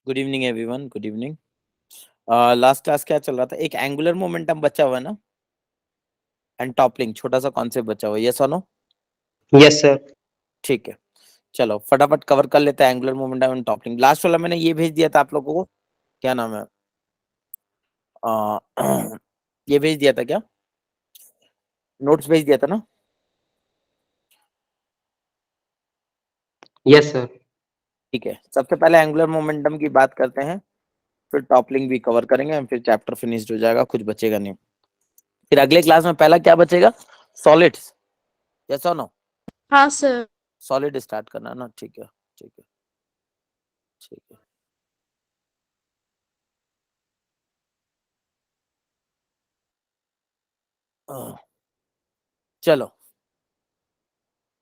Good evening everyone, good evening. Last class क्या चल रहा था? एक एंगुलर मोमेंटम बचा हुआ है ना, एंड टॉपलिंग छोटा सा कॉन्सेप्ट बचा हुआ है, यस और नो? Yes sir. ठीक है, चलो फटाफट कवर कर लेते हैं angular momentum and toppling. Last वाला मैंने ये भेज दिया था आप लोगों को, क्या नाम है, अ, ये भेज दिया था क्या, नोट्स भेज दिया था ना? Yes sir. ठीक है, सबसे पहले एंगुलर मोमेंटम की बात करते हैं, फिर टॉपलिंग भी कवर करेंगे, फिर चैप्टर फिनिश्ड हो जाएगा, कुछ बचेगा नहीं। फिर अगले क्लास में पहला क्या बचेगा? सॉलिड्स, यस और नो? हाँ सर। सॉलिड स्टार्ट करना है ना, ठीक है ठीक है ठीक है। चलो,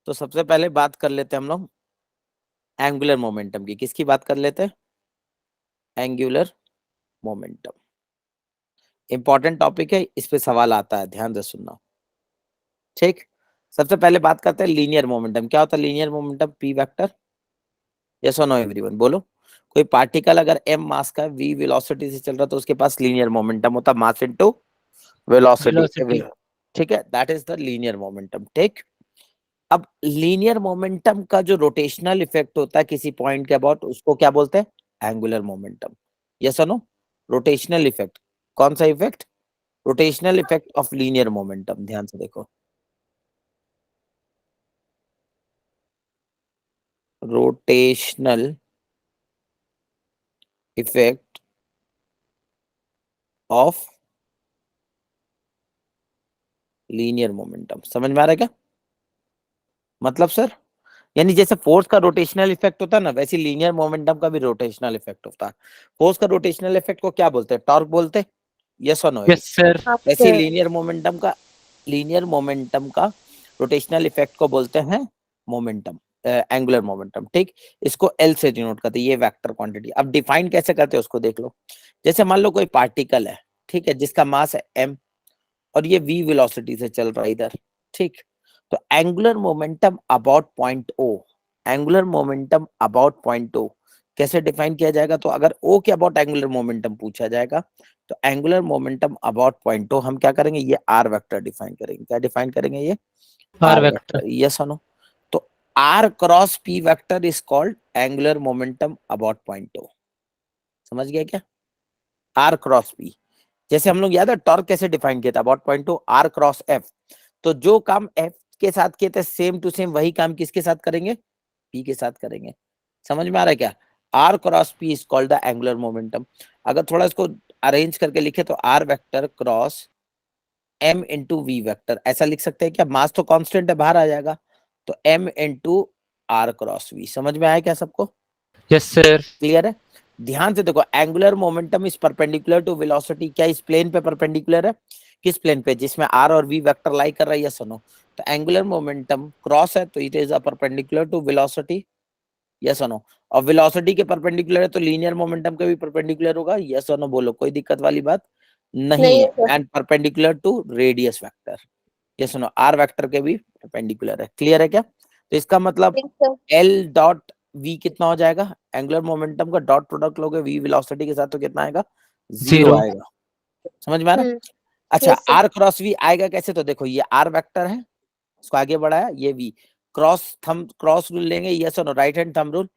तो सबसे पहले बात कर लेते हैं हम लोग एंगुलर मोमेंटम की। किसकी बात कर लेते हैं? Angular momentum. इंपॉर्टेंट टॉपिक है, इस पे सवाल आता है, ध्यान से सुनना। ठीक, सबसे पहले बात करते हैं लीनियर मोमेंटम। क्या होता है linear momentum? P vector, yes और नो एवरीवन बोलो। कोई पार्टिकल अगर m मास का v वेलोसिटी से चल रहा है तो उसके पास लीनियर मोमेंटम होता है, मास इनटू वेलोसिटी। वेलोसिटी। ठीक है, that is the linear momentum. ठीक, अब लीनियर मोमेंटम का जो रोटेशनल इफेक्ट होता है किसी पॉइंट के अबाउट, उसको क्या बोलते हैं? एंगुलर मोमेंटम, यस और नो? रोटेशनल इफेक्ट, कौन सा effect? Rotational effect of linear momentum. ध्यान से देखो, rotational effect of linear momentum. समझ में आ रहा है क्या मतलब सर? यानी जैसे फोर्स का रोटेशनल इफेक्ट होता है ना, वैसे लीनियर मोमेंटम का भी रोटेशनल इफेक्ट होता है। फोर्स का रोटेशनल इफेक्ट को क्या बोलते हैं? टॉर्क बोलते हैं, यस और नो? Yes sir. हाँ वैसे सर। लीनियर मोमेंटम का रोटेशनल इफेक्ट को बोलते हैं मोमेंटम, एंगुलर मोमेंटम। ठीक, इसको एल से डिनोट करते हैं, ये वेक्टर क्वांटिटी। अब डिफाइन कैसे करते हैं उसको देख लो। जैसे मान लो कोई पार्टिकल है, ठीक है, जिसका मास है m और ये v वेलोसिटी से चल रहा है इधर। ठीक, तो angular momentum about point O, angular momentum about point O कैसे डिफाइन किया जाएगा? तो अगर ओ के अबाउट एंगुलर मोमेंटम पूछा जाएगा तो angular momentum about point O हम क्या करेंगे? ये आर वेक्टर डिफाइन करेंगे। क्या डिफाइन करेंगे? ये R R vector. Vector, yes और नो? तो R cross P vector is called angular momentum about point O. समझ गया क्या? आर क्रॉस पी, जैसे हम लोग याद है टॉर्क कैसे डिफाइन किया था? About point to R cross F. तो जो काम एफ के साथ किए थे सेम टू सेम वही काम किसके साथ करेंगे? पी के साथ करेंगे। समझ में आ रहा है क्या? R cross P is called the angular momentum. अगर थोड़ा इसको अरेंज करके लिखे तो R vector cross M into V vector, ऐसा लिख सकते हैं क्या? मास तो कांस्टेंट है, बाहर आ जाएगा, तो M into R cross V. समझ में आया क्या सबको? Yes sir. क्लियर है? ध्यान से देखो, angular momentum is perpendicular to velocity. क्या इस प्लेन पे परपेंडिकुलर है? किस प्लेन पे? जिसमें आर और वी वेक्टर लाई कर रहा है, यस और नो? तो एंगुलर मोमेंटम क्रॉस है तो it is a perpendicular to velocity, yes और नो? और वेलोसिटी के परपेंडिकुलर है तो लीनियर मोमेंटम के भी परपेंडिकुलर होगा, यस और नो बोलो। कोई दिक्कत वाली बात नहीं नहीं है। है sir. And perpendicular to radius vector, yes और नो? आर वेक्टर के भी परपेंडिकुलर है। क्लियर है क्या? तो इसका मतलब ठीक सर। एल डॉट वी कितना हो जाएगा? एंगुलर मोमेंटम का डॉट प्रोडक्ट लोगे वी वेलोसिटी के साथ तो कितना आएगा? Zero zero. आएगा। समझ में आ रहा? हम्म। अच्छा, yes sir. R cross V आएगा कैसे? तो देखो ये आर वेक्टर है, उसको आगे बढ़ाया, ये V cross thumb, cross rule लेंगे, यस और no? Right hand thumb rule,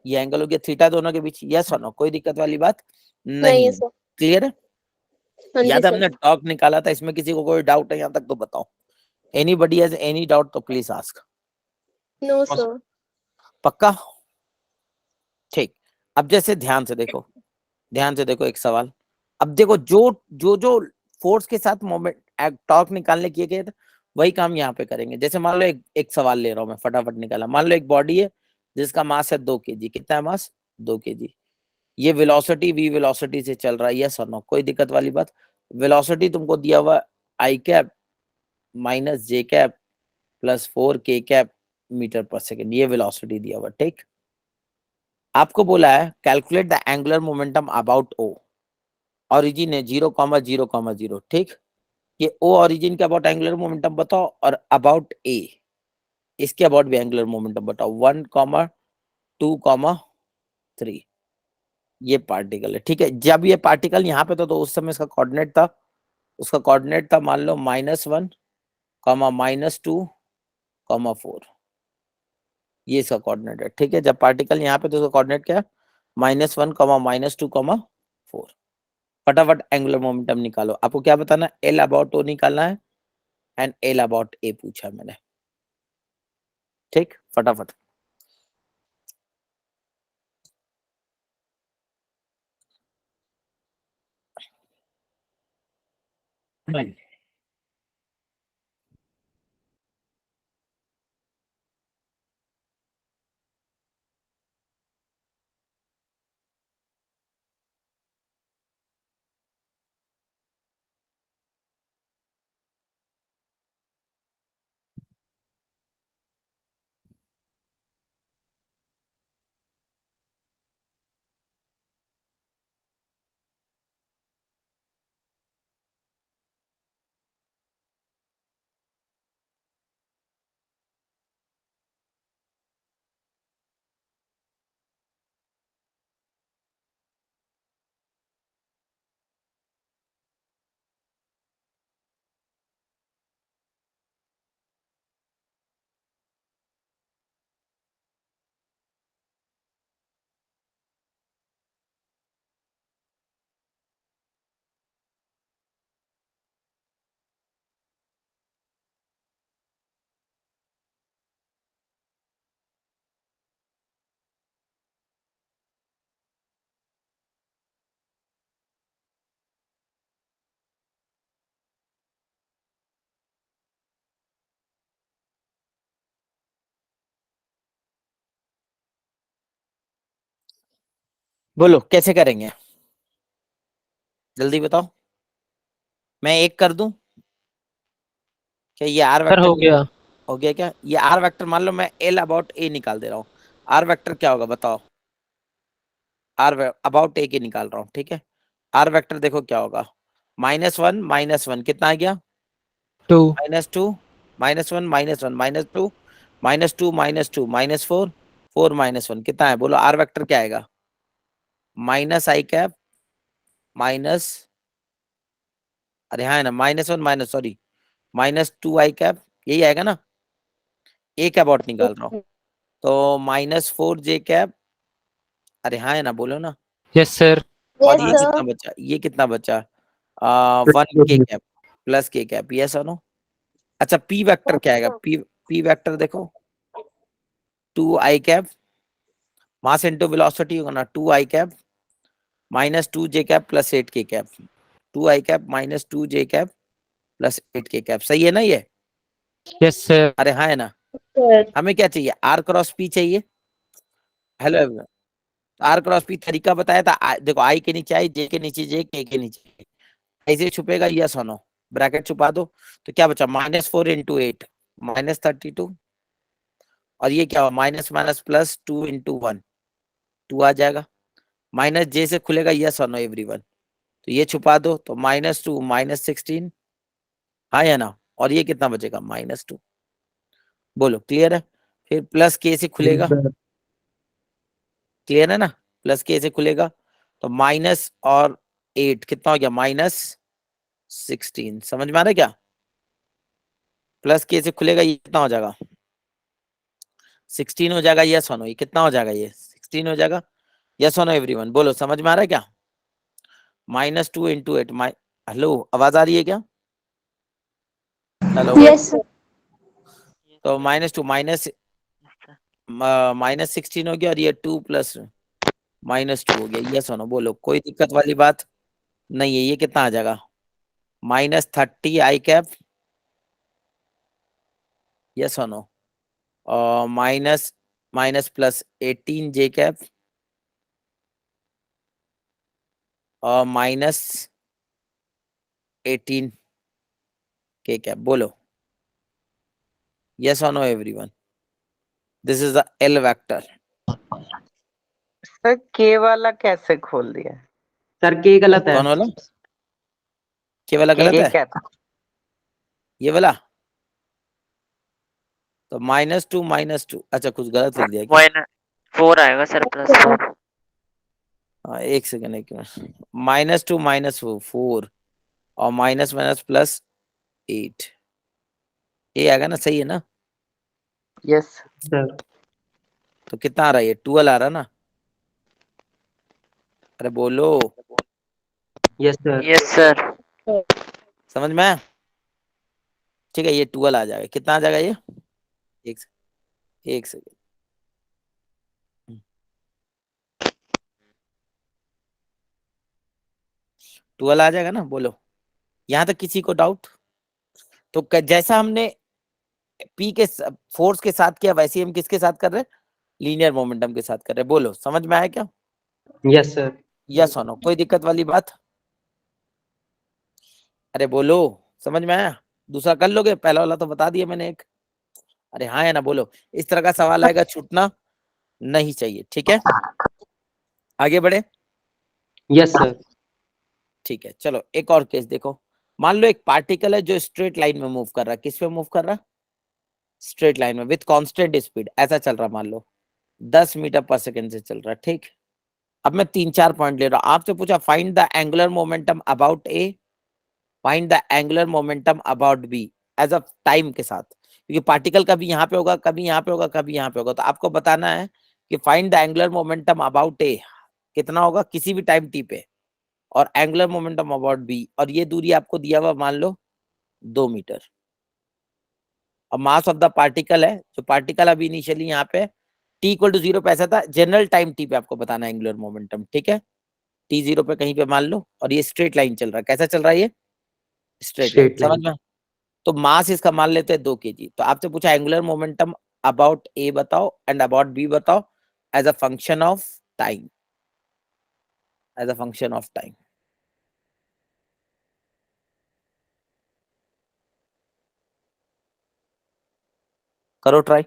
ये एंगल हो गया थीटा दोनों के बीच, यस और नो? कोई दिक्कत वाली बात नहीं नहीं है है। सर। क्लियर है? हाँ जी याद है सर। हमने टॉक निकाला था, इसमें किसी को कोई डाउट है यहाँ तक तो बताओ। एनीबडी हैज एनी डाउट तो प्लीज आस्क। No sir. पक्का? ठीक, अब जैसे ध्यान से देखो, ध्यान से देखो एक सवाल। अब देखो जो जो जो फोर्स के साथ मोमेंट टॉर्क निकालने किए गए थे वही काम यहाँ पे करेंगे। जैसे मान लो एक सवाल ले रहा हूँ मैं, फटाफट निकाला। मान लो एक बॉडी है जिसका मास है 2 kg। कितना है मास? 2 kg। ये वेलोसिटी वी वेलोसिटी से चल रहा है, यस और नो? कोई दिक्कत वाली बात? वेलोसिटी तुमको दिया हुआ i cap minus j cap plus 4 k cap metre per second, ये वेलोसिटी दिया हुआ। ठीक, आपको बोला है calculate the angular momentum about O. Origin है 0,0,0। ठीक, ये ओ ऑरिजिन के अबाउट एंगुलर मोमेंटम बताओ, और अबाउट ए इसके अबाउट भी एंगुलर मोमेंटम बताओ। 1,2,3। ये पार्टिकल है, ठीक है। जब ये पार्टिकल यहाँ पे था तो उस समय इसका कोऑर्डिनेट था, उसका कोऑर्डिनेट था मान लो -1, -2, 4, ये इसका कोऑर्डिनेट है, ठीक है। जब पार्टिकल यहाँ पे तो उसका कोऑर्डिनेट क्या है, -1, -2, 4। फटाफट एंगुलर मोमेंटम निकालो। आपको क्या बताना, एल अबाउट ओ निकालना है एंड एल अबाउट ए पूछा मैंने, ठीक। फटाफट बोलो कैसे करेंगे, जल्दी बताओ। मैं एक कर दूं क्या, ये आर सर वेक्टर हो गया। हो गया क्या, ये आर वेक्टर मान लो मैं एल अबाउट ए निकाल दे रहा हूँ। आर वेक्टर क्या होगा बताओ, आर अबाउट ए के निकाल रहा हूँ, ठीक है। आर वेक्टर देखो क्या होगा, -1, -1 कितना आ गया, 2 -2, -1, -1, -2, -2, -2, -4, 4, -1 कितना है बोलो, आर वेक्टर क्या आएगा, -i कैप माइनस, अरे हाँ है ना, -1 माइनस सॉरी -2i कैप, यही आएगा ना। ए कैप आउट निकाल रहा हूँ तो -4j कैप, अरे हाँ है ना, बोलो ना। Yes sir. और Yes, ये sir. कितना बचा, ये कितना बचा, 1k cap plus k cap, yes और नो। अच्छा पी वेक्टर क्या आएगा, पी वेक्टर देखो 2i cap, mass into velocity होगा ना, 2i cap -2j cap plus 8k cap, 2i cap -2j cap plus 8k cap, सही है ना ये। Yes sir. अरे हाँ है ना। Sir. हमें क्या चाहिए, आर क्रॉस पी चाहिए। Hello everyone, R cross P तरीका बताया था, देखो आई के नीचे आई, जे के नीचे जे, के नीचे ऐसे छुपेगा, यस और नो, ब्रैकेट छुपा दो तो क्या बचा, -4 इंटू 8 -32, और ये क्या हुआ, माइनस माइनस प्लस 2 इंटू 1, 2 आ जाएगा, माइनस जे से खुलेगा, यस और नो एवरीवन, तो ये छुपा दो तो -2 -16, हाँ या ना, और ये कितना बचेगा -2, बोलो क्लियर है। फिर प्लस के से खुलेगा, क्लियर है ना, प्लस के से खुलेगा तो माइनस और 8 कितना हो गया, -16, समझ में आ रहा है क्या, प्लस के से खुलेगा ये कितना हो जाएगा, 16 हो जाएगा, यस और नो, ये कितना हो जाएगा, ये 16 हो जाएगा, यस और नो एवरीवन, बोलो समझ में आ रहा है क्या, -2 इंटू 8, हेलो आवाज आ रही है क्या, हेलो। Yes, sir. तो -2 -16 हो गया, और ये 2 प्लस -2 हो गया, यस और नो, बोलो कोई दिक्कत वाली बात नहीं है, ये कितना आ जाएगा, -30 आई कैप, यस और नो, और minus minus plus 18 J cap, और -18 के कैप, बोलो यस और no everyone, this is the L vector. Sir के वाला कैसे खोल दिया? सर के गलत है। कौन वाला, के वाला गलत के है, क्या था? ये वाला तो -2 -2, अच्छा कुछ गलत लिख दिया क्या, -4 आएगा सर, +4। हाँ एक सेकंड, एक मिनट। -2 -4 और माइनस माइनस प्लस 8, ये आएगा ना, सही है ना? Yes sir. तो कितना आ रहा है? ये 12 आ रहा ना? अरे बोलो, यस सर। Yes sir. समझ में आया? ठीक है, ये 12 आ जाएगा। कितना आ जाएगा ये? एक एक सेकंड। 12 आ जाएगा ना? बोलो, यहाँ तक किसी को डाउट? तो जैसा हमने पी के फोर्स के साथ किया, वैसे ही हम किसके साथ कर रहे हैं? लीनियर मोमेंटम के साथ कर रहे हैं। बोलो, समझ में आया क्या? Yes sir. यस और नो, कोई दिक्कत वाली बात? अरे बोलो, समझ में आया? दूसरा कर लोगे? पहला वाला तो बता दिया मैंने एक। अरे हाँ या ना? बोलो, इस तरह का सवाल आएगा, छूटना नहीं चाहिए, ठीक है? आगे बढ़े। Yes sir. ठीक है, चलो एक और केस देखो। मान लो एक पार्टिकल है जो स्ट्रेट लाइन में मूव कर रहा है। किस पे मूव कर रहा है? स्ट्रेट लाइन में, विथ कांस्टेंट स्पीड। ऐसा चल रहा, मान लो 10 मीटर पर सेकंड से चल रहा है, ठीक? अब मैं 3-4 पॉइंट ले रहा हूं। आपसे पूछा find the angular momentum about A, find the angular momentum about B, as a time के साथ, क्योंकि पार्टिकल कभी यहाँ पे होगा, कभी यहाँ पे होगा, कभी यहाँ पे होगा। तो आपको बताना है कि find the angular momentum about A कितना होगा किसी भी टाइम टी पे, और एंगुलर मोमेंटम अबाउट बी, और ये दूरी आपको दिया हुआ मान लो 2 मीटर। और मास ऑफ द पार्टिकल है, जो पार्टिकल अभी इनिशियली यहाँ पे t इक्वल टू 0 पे ऐसा था, जनरल टाइम t पे आपको बताना है एंगुलर मोमेंटम, ठीक है? t 0 पे कहीं पे मान लो, और ये स्ट्रेट लाइन चल रहा है। कैसा चल रहा है ये? स्ट्रेट लाइन, स्ट्रेट समझ लाइन। में? तो मास इसका मान लेते हैं 2 kg। तो आपसे पूछा एंगुलर मोमेंटम अबाउट ए बताओ एंड अबाउट बी बताओ, as a function of time, as a function of time. करो ट्राई।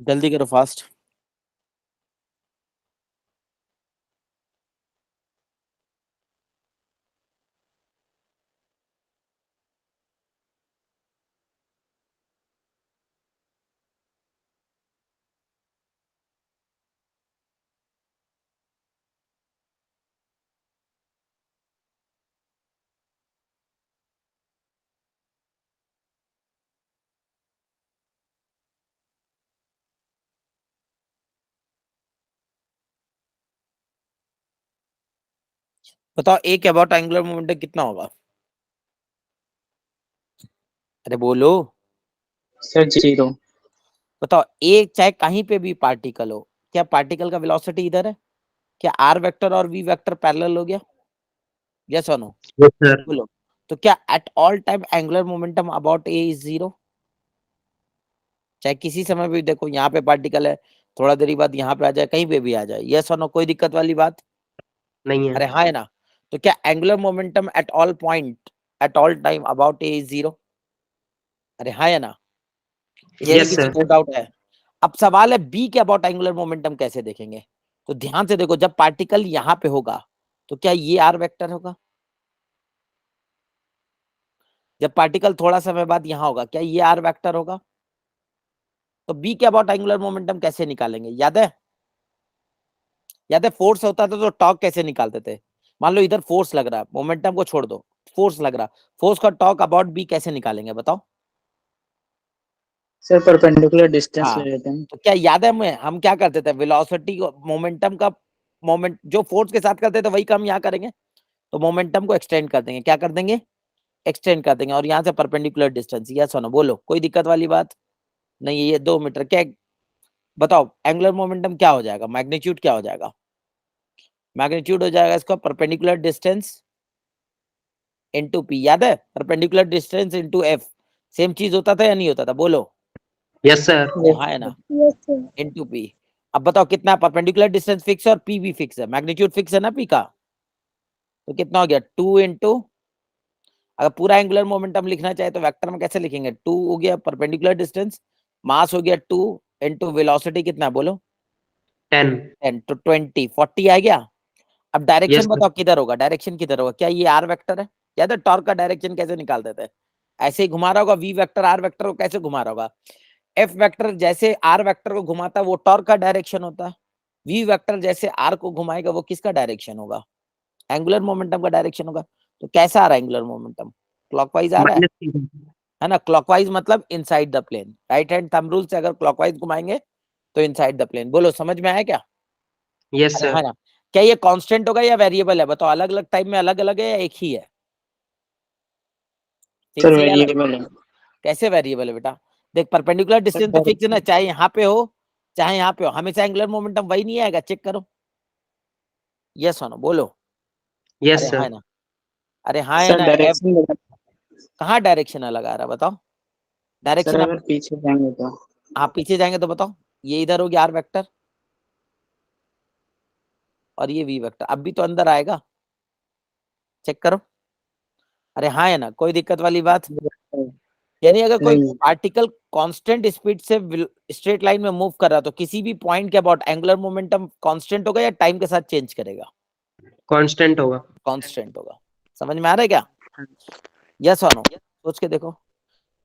जल्दी करो, फास्ट। बताओ एक अबाउट एंगुलर मोमेंटम कितना होगा? अरे बोलो। सर 0। बताओ, एक चाहे कहीं पे भी पार्टिकल हो, क्या पार्टिकल का वेलोसिटी इधर है? क्या आर वेक्टर और वी वेक्टर पैरेलल हो गया? यस और नो? Yes sir. बोलो। तो क्या at all time angular momentum about A is 0? चाहे किसी समय भी देखो, यहाँ पे पार्टिकल है, थोड़ा देरी बाद यहाँ पे आ जाए, कहीं पे भी आ जाए। यस और नो? कोई दिक्कत वाली बात? नहीं है। अरे हाँ है ना? तो क्या angular momentum at all point at all time about A is 0? अरे हाँ है ना? इसमें यस किसी सर। को डाउट है? अब सवाल है बी के अबाउट एंगुलर मोमेंटम कैसे देखेंगे? तो ध्यान से देखो, जब पार्टिकल यहाँ पे होगा तो क्या ये आर वेक्टर होगा? जब पार्टिकल थोड़ा समय बाद यहाँ होगा, क्या ये आर वेक्टर होगा? तो बी के अबाउट एंगुलर मोमेंटम कैसे निकालेंगे? याद है? याद है फोर्स होता था तो टॉर्क कैसे निकालते थे? मान लो इधर फोर्स लग रहा है, मोमेंटम को छोड़ दो, फोर्स लग रहा, फोर्स का टॉर्क अबाउट बी कैसे निकालेंगे बताओ? सर परपेंडिकुलर डिस्टेंस हाँ, ले लेते हैं। तो क्या याद है हमें, हम क्या करते थे, वेलोसिटी को मोमेंटम का मोमेंट जो फोर्स के साथ करते थे वही काम यहाँ करेंगे, तो मोमेंटम को एक्सटेंड कर देंगे, क्या कर देंगे, एक्सटेंड कर देंगे, और यहाँ से परपेंडिकुलर डिस्टेंस, यस और नो, बोलो कोई दिक्कत वाली बात नहीं है। ये 2 मीटर क्या, बताओ एंगुलर मोमेंटम क्या हो जाएगा, मैग्नीट्यूड क्या हो जाएगा, मैग्नीट्यूड हो जाएगा इसका परपेंडिकुलर डिस्टेंस इनटू पी, याद है, perpendicular distance into F, same चीज होता था या नहीं होता था, बोलो यस सर, हाँ है ना, Yes, sir. Into P. अब बताओ कितना, परपेंडिकुलर डिस्टेंस फिक्स है और पी भी फिक्स है, मैग्नीट्यूड फिक्स है ना पी का, तो कितना हो गया 2 इंटू, अगर पूरा एंगुलर मोमेंटम लिखना चाहे तो वेक्टर में कैसे लिखेंगे, 2 हो गया परपेंडिकुलर डिस्टेंस, मास हो गया 2 इंटू वेलोसिटी कितना बोलो 10, 10, तो 20 40 आ गया। अब डायरेक्शन Yes, sir. बताओ किधर होगा, डायरेक्शन किधर होगा, क्या ये आर वेक्टर है, याद है टॉर्क का डायरेक्शन कैसे निकालते थे, ऐसे ही घुमा रहा होगा, वी वेक्टर आर वेक्टर को कैसे घुमा रहा होगा, एफ वेक्टर जैसे आर वेक्टर को घुमाता है वो टॉर्क का डायरेक्शन होता है, वी वेक्टर जैसे आर को घुमाएगा वो किसका डायरेक्शन होगा, एंगुलर मोमेंटम का डायरेक्शन होगा। तो कैसा आ रहा है एंगुलर मोमेंटम, क्लॉकवाइज आ रहा है -3, है ना, क्लॉकवाइज मतलब inside the plane, right hand thumb rule से अगर क्लॉकवाइज घुमाएंगे तो इनसाइड द प्लेन, बोलो समझ में आया क्या, Yes, अरे sir. हाँ ना, क्या ये कांस्टेंट होगा या वेरिएबल है, बताओ अलग अलग टाइम में अलग अलग है या एक ही है, सर फिक्स है या अलग, वेरिएबल है। कैसे वेरिएबल है बेटा, देख परपेंडिकुलर डिस्टेंस तो फिक्स है ना, चाहे यहाँ पे हो चाहे यहाँ पे हो, हमेशा एंगुलर मोमेंटम वही नहीं आएगा, चेक करो, यस और नो बोलो, Yes, अरे हाँ sir. है ना, अरे हाँ है सर ना, एफ डायरेक्शन कहाँ डायरेक्शन अलग आ रहा है बताओ, सर डायरेक्शन अगर पीछे जाएंगे तो आप पीछे जाएंगे तो बताओ, ये इधर हो गया आर वेक्टर और ये वी वेक्टर, अब भी तो अंदर आएगा, चेक करो, अरे हाँ है ना, कोई दिक्कत वाली बात, यानी अगर कोई नहीं पार्टिकल कांस्टेंट स्पीड से स्ट्रेट लाइन में मूव कर रहा तो किसी भी पॉइंट के अबाउट एंगुलर मोमेंटम कांस्टेंट होगा या टाइम के साथ चेंज करेगा, Constant होगा. कांस्टेंट होगा, समझ में आ रहा है क्या, यस और नो, सोच के देखो।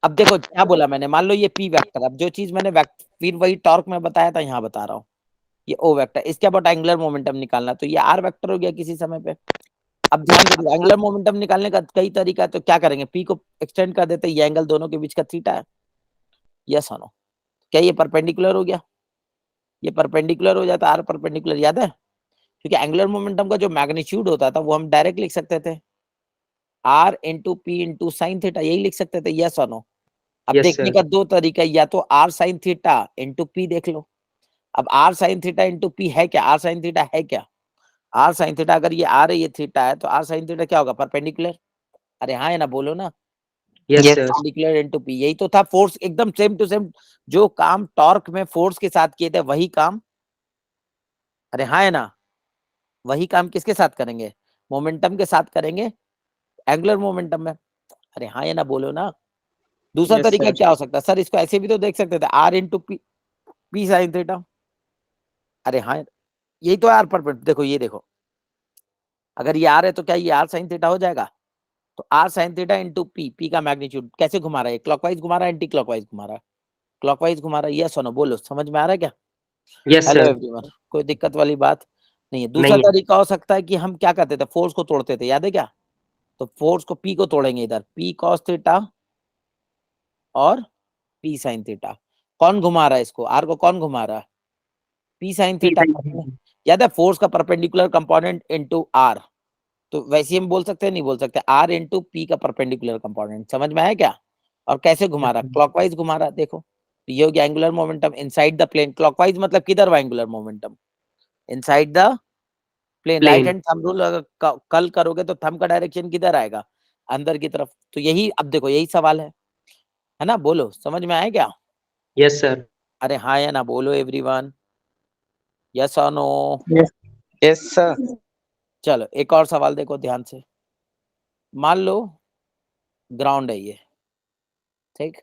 अब देखो क्या बोला मैंने, मान लो ये पी वेक्टर, अब जो चीज मैंने फिर वही टॉर्क में बताया था यहाँ बता रहा हूँ, ये ओ वेक्टर, इसके अबाउट एंगुलर मोमेंटम निकालना, तो ये आर वेक्टर हो गया किसी समय पे। अब ध्यान से देखो एंगुलर मोमेंटम निकालने का कई तरीका है, तो क्या करेंगे, पी को एक्सटेंड कर देते, ये एंगल दोनों के बीच का थीटा है, यस और नो, क्या ये परपेंडिकुलर हो गया, ये परपेंडिकुलर हो जाता, आर परपेंडिकुलर, याद है, क्योंकि एंगुलर मोमेंटम का जो मैग्नीट्यूड होता था वो हम डायरेक्ट लिख सकते थे, R into P into sine theta, यही लिख सकते थे, यस और नो। अब Yes, देखने sir. का 2 तरीका, या तो R sine theta into P देख लो, अब R sine theta into P है क्या, आर साइन थीटा है क्या, आर साइन थीटा, अगर ये आर है ये थीटा है तो आर साइन थीटा क्या होगा, परपेंडिकुलर, अरे हाँ है ना, बोलो ना, Yes, sir. Perpendicular into P, यही तो था फोर्स, एकदम सेम टू सेम, जो काम टॉर्क में फोर्स के साथ किए थे वही काम, अरे हाँ है ना, वही काम किसके साथ करेंगे, मोमेंटम के साथ करेंगे, एंगुलर मोमेंटम में, अरे हाँ है ना, बोलो ना। दूसरा यस तरीका सर। क्या हो सकता है, सर इसको ऐसे भी तो देख सकते थे, R into P, P sine theta, अरे हाँ यही तो आर पर, देखो ये देखो, अगर ये आर है तो क्या ये आर साइन थीटा हो जाएगा, तो R sine theta into P, P का मैग्नीट्यूड कैसे घुमा रहा है, क्लॉकवाइज घुमा रहा है एंटी क्लॉकवाइज घुमा रहा है, क्लॉकवाइज घुमा रहा है, यस और नो बोलो, समझ में आ रहा है क्या, Yes, हेलो sir. एवरीवन, कोई दिक्कत वाली बात नहीं है। दूसरा नहीं है. तरीका हो सकता है कि हम क्या करते थे, फोर्स को तोड़ते थे, याद है क्या, तो फोर्स को पी को तोड़ेंगे, इधर पी कॉस थीटा और पी साइन थीटा, कौन घुमा रहा है इसको, आर को कौन घुमा रहा है, पी साइन थीटा, याद है फोर्स का परपेंडिकुलर कंपोनेंट इनटू आर, तो वैसे हम बोल सकते हैं नहीं बोल सकते, आर इंटू पी का परपेंडिकुलर कंपोनेंट, समझ में आया क्या, और कैसे घुमा रहा, क्लॉकवाइज घुमा रहा, देखो ये हो गया angular momentum inside the plane, clockwise मतलब किधर हुआ angular momentum, inside the plane, right Plane. Hand thumb rule अगर कल करोगे तो थंब का डायरेक्शन किधर आएगा, अंदर की तरफ, तो यही अब देखो यही सवाल है ना, बोलो समझ में आया क्या, Yes, sir. अरे हाँ या ना, बोलो एवरीवन, यस और नो। Yes sir. चलो एक और सवाल देखो ध्यान से, मान लो ग्राउंड है ये, ठीक,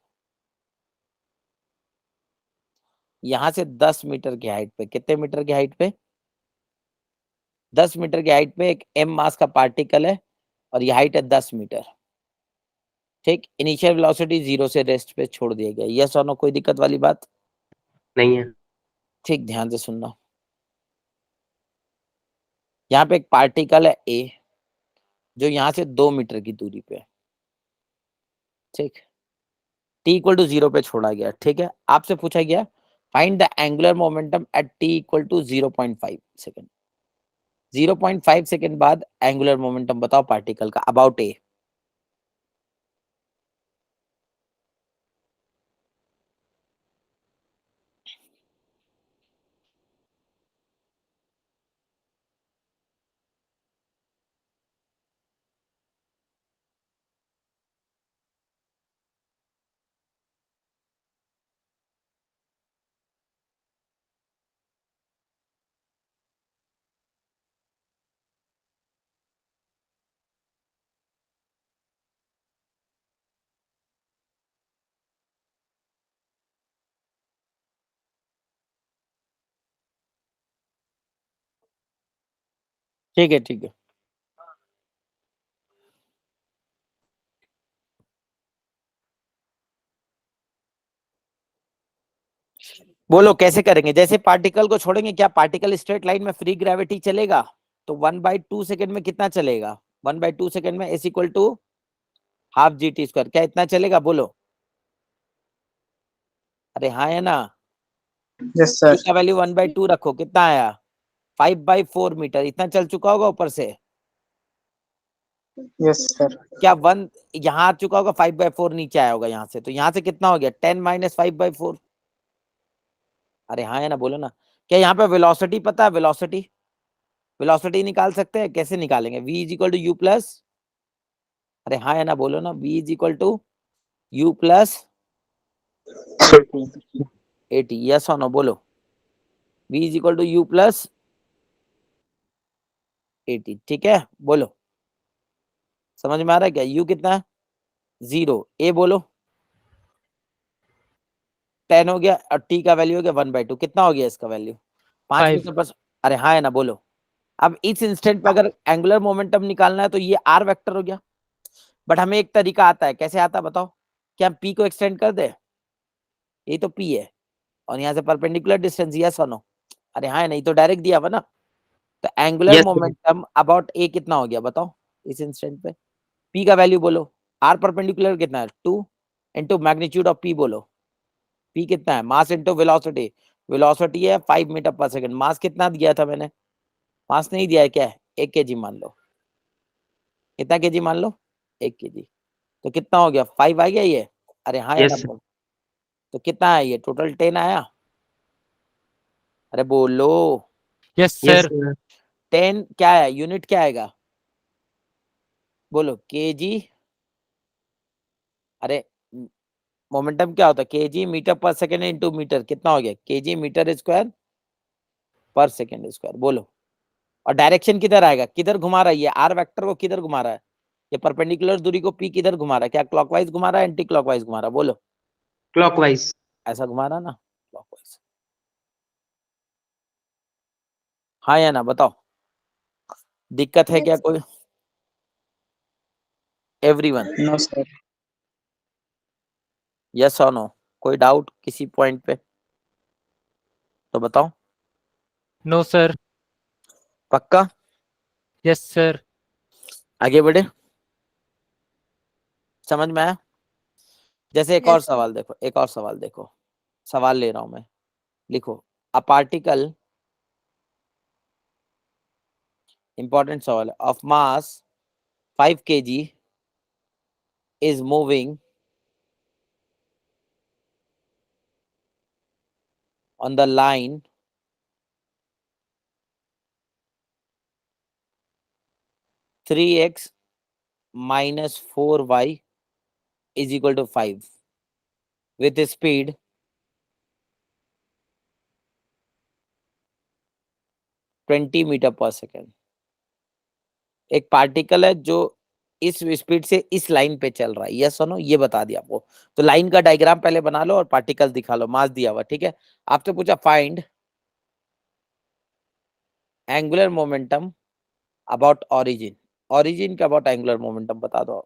यहाँ से 10 मीटर की हाइट पे, कितने मीटर की हाइट पे, 10 मीटर की हाइट पे एक m मास का पार्टिकल है और ये हाइट है 10 मीटर, ठीक, इनिशियल वेलोसिटी 0 से रेस्ट पे छोड़ दिया गया, यस और नो, कोई दिक्कत वाली बात, नहीं है. ठीक, ध्यान से सुनना, यहाँ पे एक पार्टिकल है a जो यहाँ से 2 मीटर की दूरी पे है, ठीक, t इक्वल टू 0 पे छोड़ा गया, ठीक है। आपसे पूछा गया find the angular momentum at t equal to 0.5 second. 0.5 second बाद एंगुलर मोमेंटम बताओ पार्टिकल का अबाउट ए। ठीक है, ठीक है। बोलो कैसे करेंगे। जैसे पार्टिकल को छोड़ेंगे, क्या पार्टिकल स्ट्रेट लाइन में फ्री ग्रेविटी चलेगा? तो 1/2 सेकेंड में कितना चलेगा? 1/2 सेकेंड में S equal to half G T square, क्या इतना चलेगा? बोलो। अरे हाँ है ना। Yes, T sir. का वैल्यू 1/2 रखो, कितना आया? 5/4 मीटर, इतना चल चुका होगा ऊपर से। Yes, sir. क्या वन यहाँ आ चुका होगा, 5/4 नीचे आया होगा यहाँ से, तो यहाँ से कितना हो गया? 10 माइनस 5/4। अरे हाँ है ना, बोलो ना। क्या यहाँ पे वेलोसिटी पता है? वेलोसिटी, वेलोसिटी निकाल सकते हैं, कैसे निकालेंगे? v is equal to U plus, अरे हाँ है ना, बोलो ना। v is equal to U plus at, yes और नो बोलो। v is equal to U plus at, ठीक है बोलो। समझ में आ रहा है क्या? u कितना है? 0। a बोलो 10 हो गया, और t का वैल्यू हो गया 1/2, कितना हो गया इसका वैल्यू? 5 5 मीटर पर। अरे हाँ है ना, बोलो। अब इस इंस्टेंट पे अगर एंगुलर मोमेंटम निकालना है तो ये r वेक्टर हो गया। बट हमें एक तरीका आता है, कैसे आता है बताओ? क्या हम p को एक्सटेंड कर दे? ये तो p है, और यहाँ से परपेंडिकुलर डिस्टेंस, यस और नो? अरे हाँ है, नहीं तो डायरेक्ट दिया हुआ ना। तो angular yes sir momentum about A कितना हो गया बताओ इस इंस्टेंट पे? p का वैल्यू बोलो। r परपेंडिकुलर कितना है? 2 इंटू मैग्नीट्यूड ऑफ p बोलो। p कितना है? मास इंटू वेलोसिटी। वेलोसिटी है 5 मीटर पर सेकंड। मास कितना दिया था मैंने? मास नहीं दिया है, क्या है? 1 kg मान लो। कितना kg मान लो? 1 kg। तो कितना हो गया? 5 आ गया ये? अरे हाँ या ना यस बोल। तो कितना है ये? टोटल 10 आया। अरे बोलो। Yes yes sir. सर 10 क्या है? यूनिट क्या आएगा? बोलो kg। अरे मोमेंटम क्या होता है? kg मीटर पर सेकंड इंटू मीटर, कितना हो गया? kg मीटर स्क्वायर पर सेकंड स्क्वायर, बोलो। और डायरेक्शन किधर आएगा? किधर घुमा रहा है ये? आर वेक्टर को किधर घुमा रहा है? ये परपेंडिकुलर दूरी को p किधर घुमा रहा है? क्या क्लॉकवाइज घुमा रहा है, एंटी क्लॉकवाइज घुमा रहा है? बोलो। क्लॉकवाइज ऐसा घुमा रहा है ना, क्लॉकवाइज। हाँ या ना बताओ। दिक्कत है क्या Yes. कोई? Everyone, No, sir. यस और नो? कोई डाउट किसी पॉइंट पे तो बताओ। No sir. पक्का? Yes sir. आगे बढ़े, समझ में आया? जैसे एक और Yes. सवाल देखो, एक और सवाल देखो। सवाल ले रहा हूं मैं, लिखो। अ पार्टिकल, इंपॉर्टेंट सवाल है, of mass 5 kg is moving on the line three x minus 4y is equal to 5 with a speed 20 metre per second. एक पार्टिकल है जो इस स्पीड से इस लाइन पे चल रहा है, यस सुनो, ये बता दिया आपको। तो लाइन का डायग्राम पहले बना लो और पार्टिकल दिखा लो, मास दिया हुआ, ठीक है। आपसे पूछा find angular momentum about origin. Origin का अबाउट एंगुलर मोमेंटम बता दो।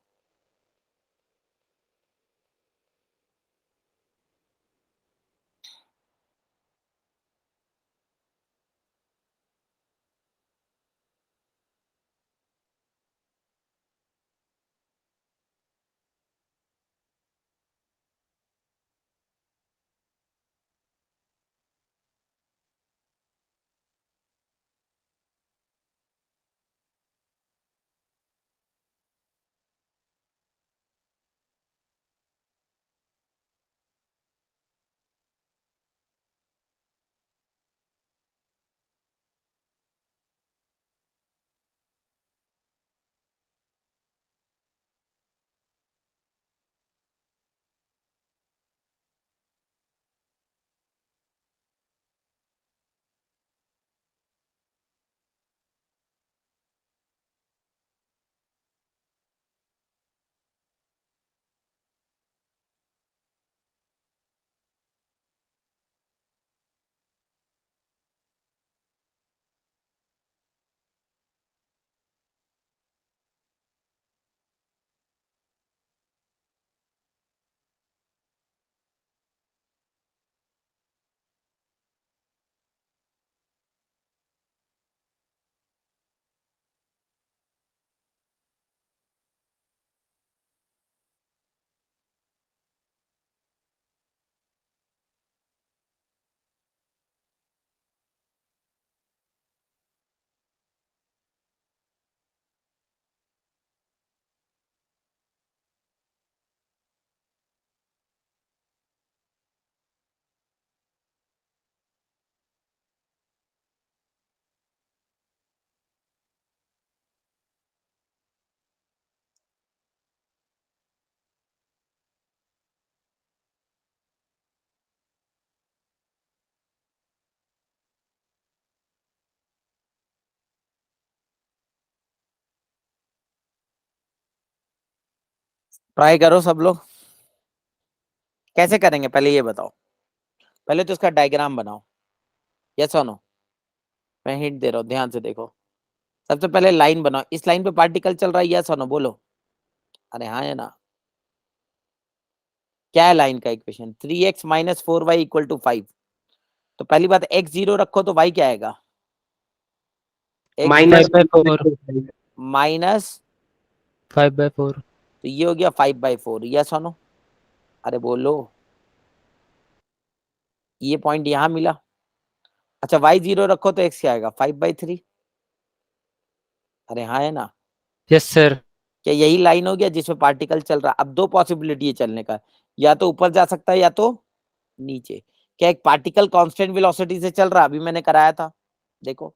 ट्राई करो सब लोग। कैसे करेंगे पहले ये बताओ। पहले तो इसका डायग्राम बनाओ। यस और नो। मैं हिंट दे रहा हूँ, ध्यान से देखो। सबसे पहले लाइन बनाओ। इस लाइन पे पार्टिकल चल रहा है, यस और नो बोलो। अरे हाँ है ना। क्या है लाइन का equation? 3x minus 4y equal to 5। तो पहली बात x 0 रखो तो y क्या आएगा? माइनस 5/4 माइनस 5/4 तो ये हो गया 5/4। यस और नो? अरे बोलो। ये पॉइंट यहां मिला। अच्छा y 0 रखो तो x क्या आएगा? 5/3। अरे हाँ है ना। यस सर क्या यही लाइन हो गया जिसमें पार्टिकल चल रहा? अब दो पॉसिबिलिटी है चलने का, या तो ऊपर जा सकता है या तो नीचे। क्या एक पार्टिकल कांस्टेंट वेलोसिटी से चल रहा? अभी मैंने कराया था, देखो।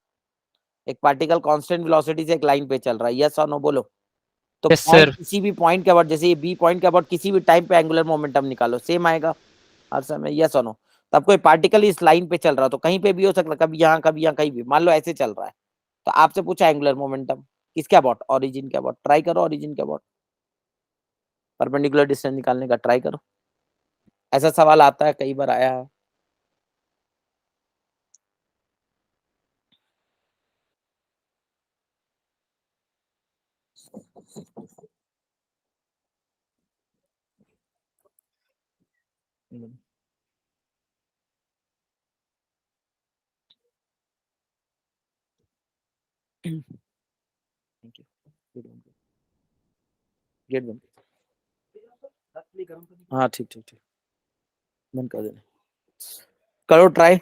एक पार्टिकल कांस्टेंट वेलोसिटी से एक लाइन पे चल रहा है, यस और नो बोलो। तो यस पॉइंट सर किसी भी पॉइंट के अबाउट, जैसे ये बी पॉइंट के अबाउट किसी भी टाइम पे एंगुलर मोमेंटम निकालो, सेम आएगा हर समय, यस और नो। तब कोई पार्टिकल इस लाइन पे चल रहा तो कहीं पे भी हो सकता, कभी यहाँ कभी यहाँ, कहीं भी। मान लो ऐसे चल रहा है, तो आपसे पूछा एंगुलर मोमेंटम किसके अबाउट? ओरिजिन के अबाउट। ट्राई करो ओरिजिन के अबाउट परपेंडिकुलर डिस्टेंस निकालने का ट्राई करो। ऐसा सवाल आता है, कई बार आया है। Thank you. गेट बंद। हाँ ठीक ठीक ठीक, बंद कर देना। करो ट्राई।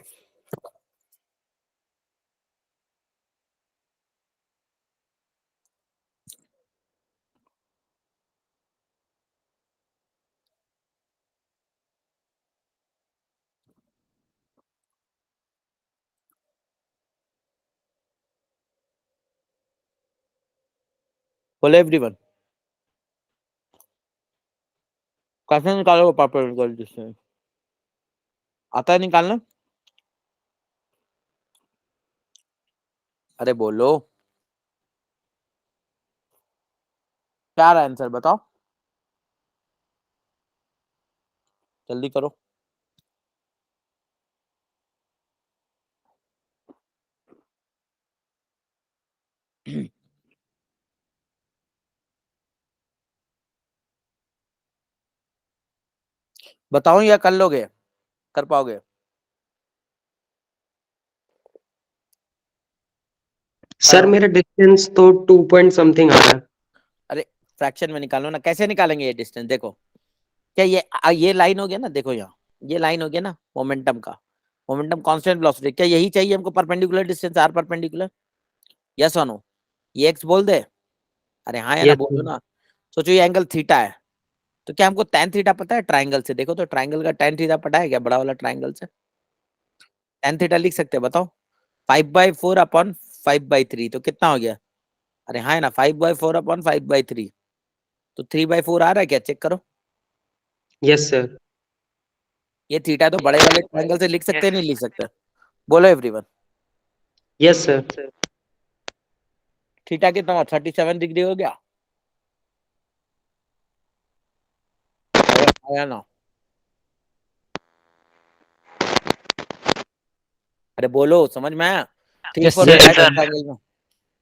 बोले एवरीवन, कैसे निकालो परपेंडिकुलर डिस्टेंस? आता है निकालना? अरे बोलो, क्या रहा आंसर बताओ, जल्दी करो। बताओ या कर लोगे, कर पाओगे? सर मेरा डिस्टेंस तो 2 पॉइंट समथिंग आ रहा है। अरे फ्रैक्शन में निकालो ना। कैसे निकालेंगे ये डिस्टेंस? देखो, क्या ये लाइन हो गया ना, देखो यहाँ ये लाइन हो गया ना मोमेंटम का। मोमेंटम कांस्टेंट वेलोसिटी, क्या यही चाहिए हमको perpendicular distance R perpendicular? Yes और नो? ये एक्स बोल दे। अरे हाँ या ना यस बोलो सर। ना। सोचो ये एंगल थीटा है, तो क्या हमको tan थीटा पता है? ट्राइंगल से देखो तो ट्राइंगल का tan थीटा पता है क्या? बड़ा वाला ट्राइंगल से tan थीटा लिख सकते हैं, बताओ। 5/4 अपॉन 5/3 तो कितना हो गया? अरे हाँ है ना, 5/4 अपॉन 5/3 तो 3/4 आ रहा है क्या? चेक करो। Yes sir. ये थीटा तो बड़े वाले ट्राइंगल से लिख सकते हैं, नहीं लिख सकते? बोलो एवरीवन। Yes sir. थीटा कितना हुआ? 37 डिग्री हो गया। आया ना? अरे बोलो, समझ में आया? 3 यस 4 सर ट्राइंगल में।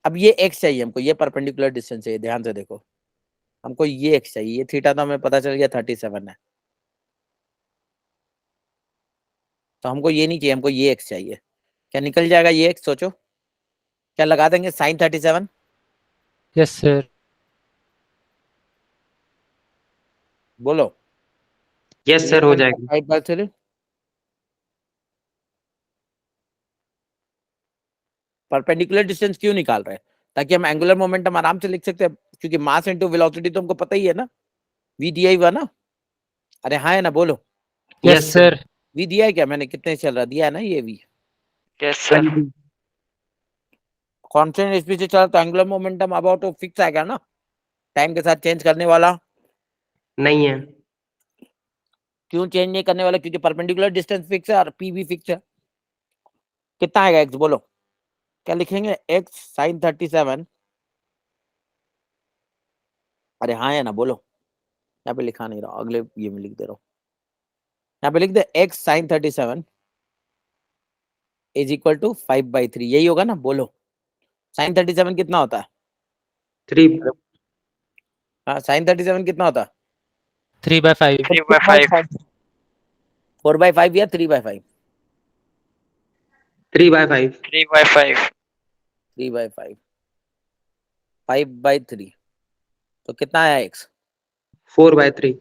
अब ये x चाहिए हमको, ये परपेंडिकुलर डिस्टेंस चाहिए, ध्यान से देखो। हमको ये x चाहिए, ये थीटा तो हमें पता चल गया 37 है, तो हमको ये नहीं चाहिए, हमको ये x चाहिए। क्या निकल जाएगा ये x? सोचो, क्या लगा देंगे sin 37? यस सर बोलो। यस सर हो जाएगा। 5/3 परपेंडिकुलर डिस्टेंस क्यों निकाल रहे हैं? ताकि हम एंगुलर मोमेंटम आराम से लिख सकते हैं, क्योंकि मास इनटू वेलोसिटी तो हमको पता ही है ना, v दिया ही हुआ ना। अरे हाँ है ना, बोलो। Yes yes sir. Sir v दिया है क्या? मैंने कितने चल रहा दिया है ना ये v। Yes sir constant speed से चला तो एंगुलर मोमेंटम अबाउट तो फिक्स आएगा ना, टाइम के साथ चेंज करने वाला। नहीं है। क्यों चेंज नहीं करने वाला? क्योंकि परपेंडिकुलर डिस्टेंस फिक्स है और p भी फिक्स है। कितना आएगा x बोलो? क्या लिखेंगे? x sin 37। अरे हाँ है ना, बोलो। यहाँ पे लिखा नहीं रहा, अगले ये में लिख दे रहा हूँ। यहाँ पे लिख दे x sin 37 is equal to 5/3, यही होगा ना, बोलो। sin 37 कितना होता है? 3 हाँ, sin 37 कितना होता है? 3/5. 3/5. 4/5 या 3/5? 3/5 3/5. 3/5, 5/3, तो कितना आया x? 4/3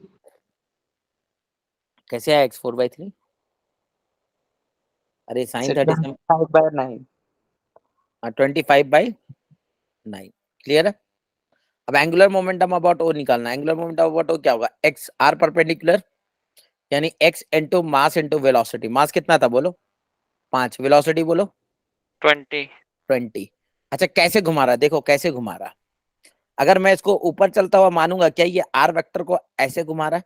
कैसे आया x 4/3? अरे sin 37 5/9. 25/9, क्लियर है? अब एंगुलर मोमेंटम अबाउट ओ निकालना है। एंगुलर मोमेंटम अबाउट ओ क्या होगा? x r परपेंडिकुलर, यानी x into mass into velocity. Mass कितना था बोलो? 5, वेलोसिटी बोलो 20. 20। अच्छा, कैसे घुमा रहा है? देखो कैसे घुमा रहा है। अगर मैं इसको ऊपर चलता हुआ मानूंगा, क्या ये आर वेक्टर को ऐसे घुमा रहा है?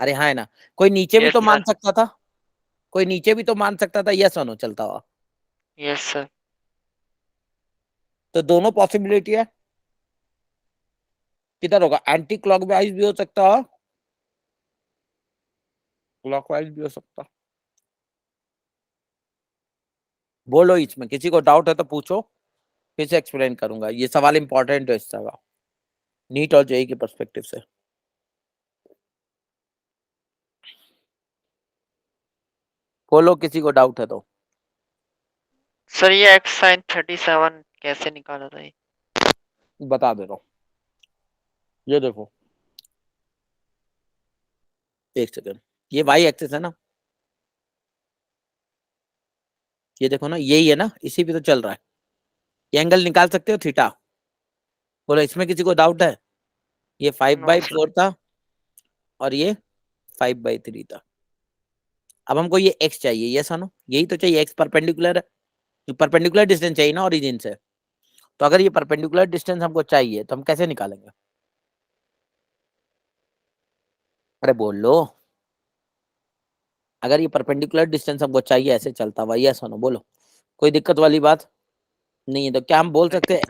अरे हाँ, है ना? कोई नीचे भी Yes, तो sir. मान सकता था, कोई नीचे भी तो मान सकता था, यस नो चलता हुआ। Yes, sir. तो दोनों पॉसिबिलिटी है। किधर होगा? एंटी क्लॉकवाइज भी हो सकता है, क्लॉकवाइज भी हो सकता। बोलो, इसमें किसी को डाउट है तो पूछो, फिर से एक्सप्लेन करूंगा। ये सवाल इंपॉर्टेंट है इस तरह, नीट और जेई के पर्सपेक्टिव से। बोलो, किसी को डाउट है तो। सर ये x sin 37 कैसे निकाला था ये? बता दे रहा हूँ, ये देखो, एक सेकंड। ये वाई एक्सिस है ना, ये देखो ना, यही है ना, इसी पे तो चल रहा है। ये एंगल निकाल सकते हो, थीटा। बोलो, इसमें किसी को डाउट है? ये 5/4 था और ये 5/3 था। अब हमको ये x चाहिए, ये सानो, यही तो चाहिए। x परपेंडिकुलर है, परपेंडिकुलर डिस्टेंस चाहिए ना ओरिजिन से। तो अगर ये परपेंडिकुलर डिस्टेंस हमको चाहिए तो हम कैसे निकालेंगे? अरे बोल लो, अगर ये परपेंडिकुलर डिस्टेंस हमको चाहिए, ऐसे चलता हुआ, यस नो बोलो। कोई दिक्कत वाली बात नहीं है। तो क्या हम बोल सकते हैं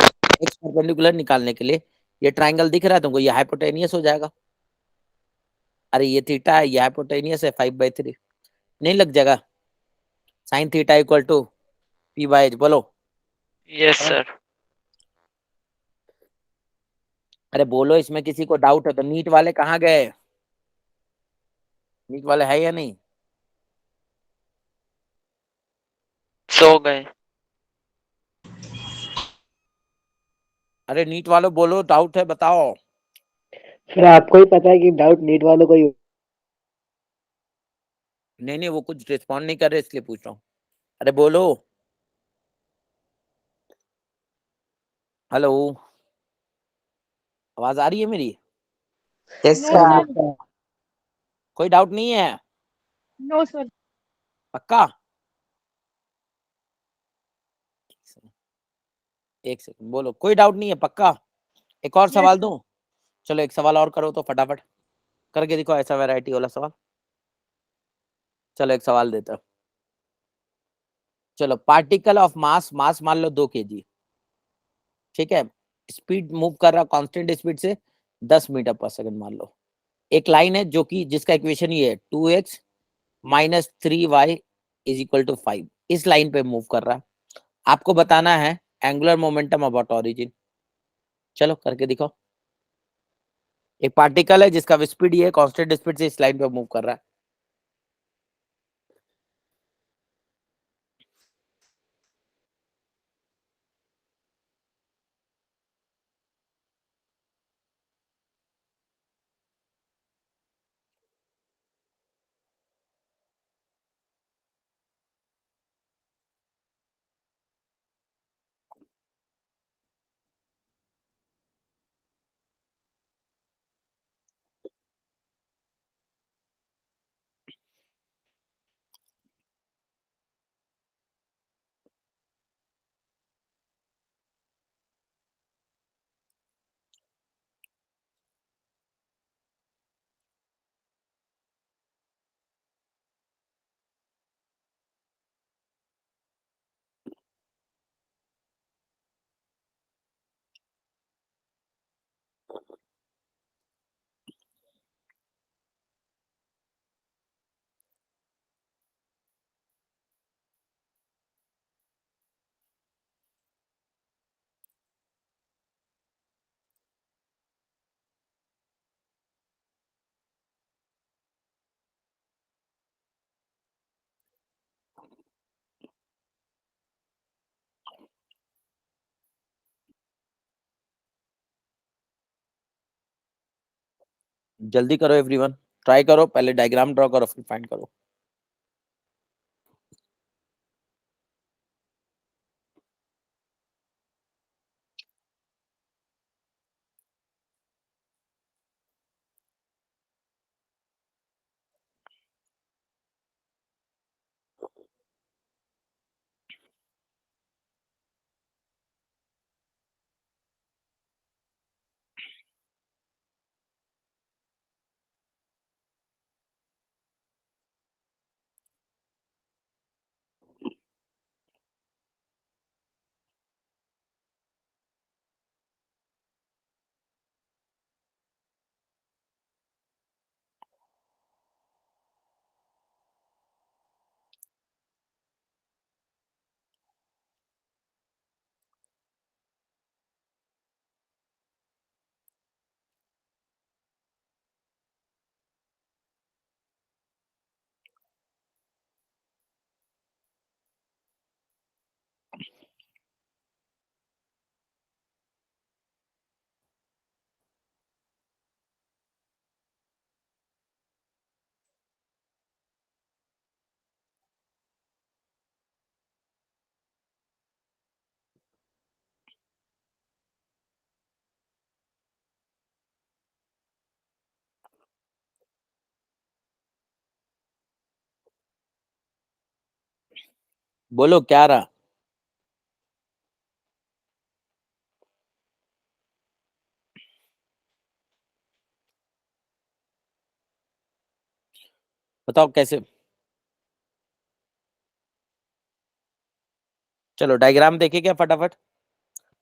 एक्स परपेंडिकुलर निकालने के लिए, ये ट्राइंगल दिख रहा है तुमको, ये हाइपोटेनियस हो जाएगा। अरे ये थीटा है, ये हाइपोटेनियस है, 5/3 नहीं लग जाएगा? Sign theta equal to p/h, बोलो। Yes, sir. अरे बोलो, इसमें किसी को डाउट है तो। नीट वाले कहाँ गए? नीट वाले है या नहीं? सो गए. अरे नीट वालों बोलो, डाउट है बताओ। फिर आपको ही पता है कि डाउट नीट वालों को ही। नहीं नहीं, वो कुछ रिस्पॉन्ड नहीं कर रहे, इसलिए पूछ रहा हूँ। अरे बोलो, हेलो, आवाज आ रही है मेरी? Yes, No, sir. sir. कोई डाउट नहीं है? No, sir. पक्का? एक सेकंड, बोलो, कोई डाउट नहीं है, पक्का? एक और Yes, सवाल दूं? चलो एक सवाल और करो तो, फटाफट करके दिखो ऐसा वैरायटी वाला सवाल। चलो एक सवाल देता हूं। चलो, पार्टिकल ऑफ मास, मास मान लो 2 kg, ठीक है, स्पीड मूव कर रहा कांस्टेंट स्पीड से 10 मीटर पर सेकंड मान लो। एक लाइन है जो कि जिसका इक्वेशन ये है 2x minus 3y is equal to 5, इस लाइन पे मूव कर रहा है। आपको बताना है एंगुलर मोमेंटम अबाउट ओरिजिन। चलो करके दिखाओ। एक पार्टिकल है जिसका स्पीड ये कांस्टेंट स्पीड से इस लाइन पे मूव कर रहा है। जल्दी करो एवरीवन, ट्राई करो, पहले डायग्राम ड्रॉ करो फिर फाइंड करो। बोलो क्या रहा? बताओ कैसे? चलो डायग्राम देखे क्या फटाफट?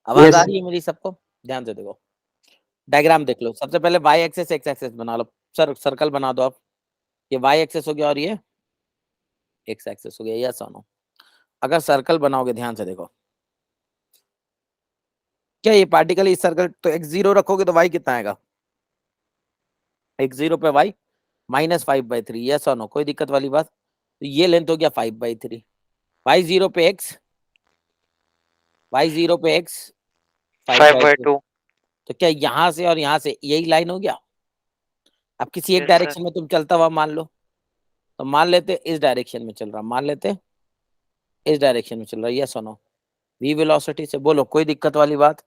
आवाज Yes, आ sir. रही है मेरी सबको? ध्यान से देखो, डायग्राम देख लो। सबसे पहले वाई एक्सेस एक्स एक्सेस बना लो। सर सर्कल बना दो आप। ये वाई एक्सेस हो गया और ये एक्स एक्सेस हो गया, यस और नो। अगर सर्कल बनाओगे ध्यान से देखो, क्या ये पार्टिकल इस सर्कल तो एक्स जीरो रखोगे तो वाई कितना आएगा? एक्स जीरो पे वाई -5/3, यस और नो, कोई दिक्कत वाली बात? तो ये लेंथ हो गया 5/3। वाई जीरो पे एक्स, वाई जीरो पे एक्स 5/2। 5/2। तो क्या यहाँ से और यहाँ से यही लाइन हो गया? अब किसी एक यस सर। डायरेक्शन में तुम चलता हुआ मान लो, तो मान लेते इस डायरेक्शन में चल रहा, मान लेते इस डायरेक्शन में चल रहा, यस और नो। वी वेलोसिटी से बोलो, कोई दिक्कत वाली बात?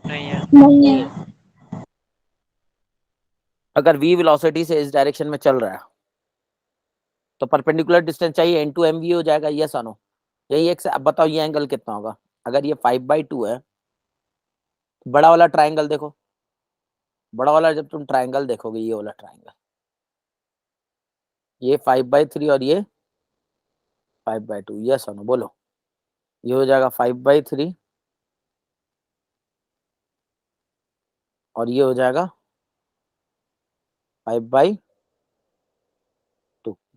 नहीं है। नहीं है। अगर वी वेलोसिटी से इस डायरेक्शन में चल रहा है तो परपेंडिकुलर डिस्टेंस चाहिए, इनटू एम वी हो जाएगा, यस और नो। यही एक से। अब बताओ ये एंगल कितना होगा? अगर ये 5/2 है, बड़ा वाला ट्राइंगल देखो, बड़ा वाला जब तुम ट्राइंगल देखोगे, ये वाला ट्राइंगल, ये 5/3 और ये 5/2, यस और नो बोलो। ये हो जाएगा 5/3 और ये हो जाएगा 5/2।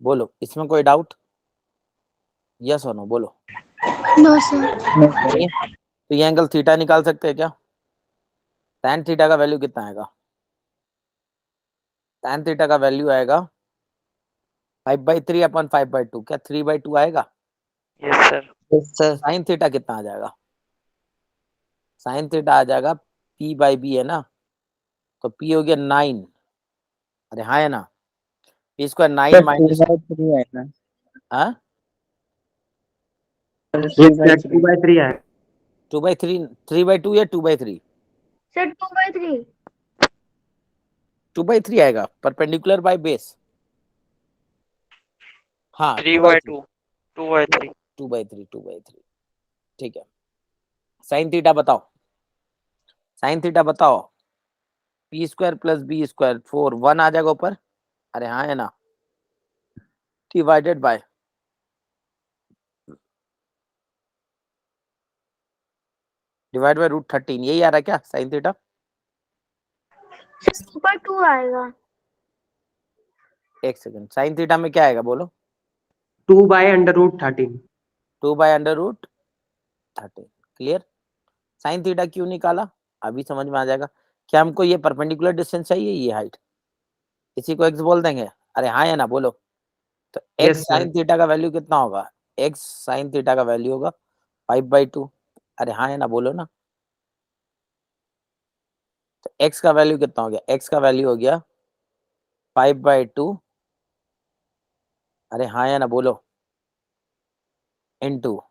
बोलो, इसमें कोई डाउट? यस और नो बोलो। No sir. नहीं है? तो ये एंगल थीटा निकाल सकते हैं क्या? tan थीटा का वैल्यू कितना आएगा? tan थीटा का वैल्यू आएगा 5/3/5/2। क्या 3/2 आएगा? Yes sir. Yes, sir. Sine theta कितना आ जाएगा? साइन थीटा आ जाएगा p/b, है ना? तो p हो गया 9। अरे हाँ है ना? p स्क्वायर 9 माइनस, 2/3 है ना? हाँ Yes, sir. 2/3 है. 2/3, 3/2 या 2/3? सर 2/3। 2/3 आएगा, परपेंडिकुलर बाय बेस। हाँ 2/3, 3/2। 2/3। 2/3, ठीक है। साइन थीटा बताओ, साइन थीटा बताओ। p square plus b square 4, 1 आ जाएगा ऊपर। अरे हाँ है ना? डिवाइडेड बाय √13, यही आ रहा है क्या साइन थीटा? ऊपर 2 आएगा। एक सेकंड, साइन थीटा में क्या आएगा बोलो? 2/√13. 2/√13, क्लियर? साइन थीटा क्यों निकाला अभी समझ में आ जाएगा। क्या हमको ये परपेंडिकुलर डिस्टेंस चाहिए, ये हाइट, इसी को एक्स बोल देंगे? अरे हाँ या ना बोलो। तो x Yes, sir. Sine theta का वैल्यू कितना होगा? एक्स साइन थीटा का वैल्यू होगा 5/2। अरे हाँ है ना बोलो ना। तो एक्स का वैल्यू कितना हो गया? एक्स का वैल्यू हो गया 5/2, अरे हाँ या ना बोलो, इंटू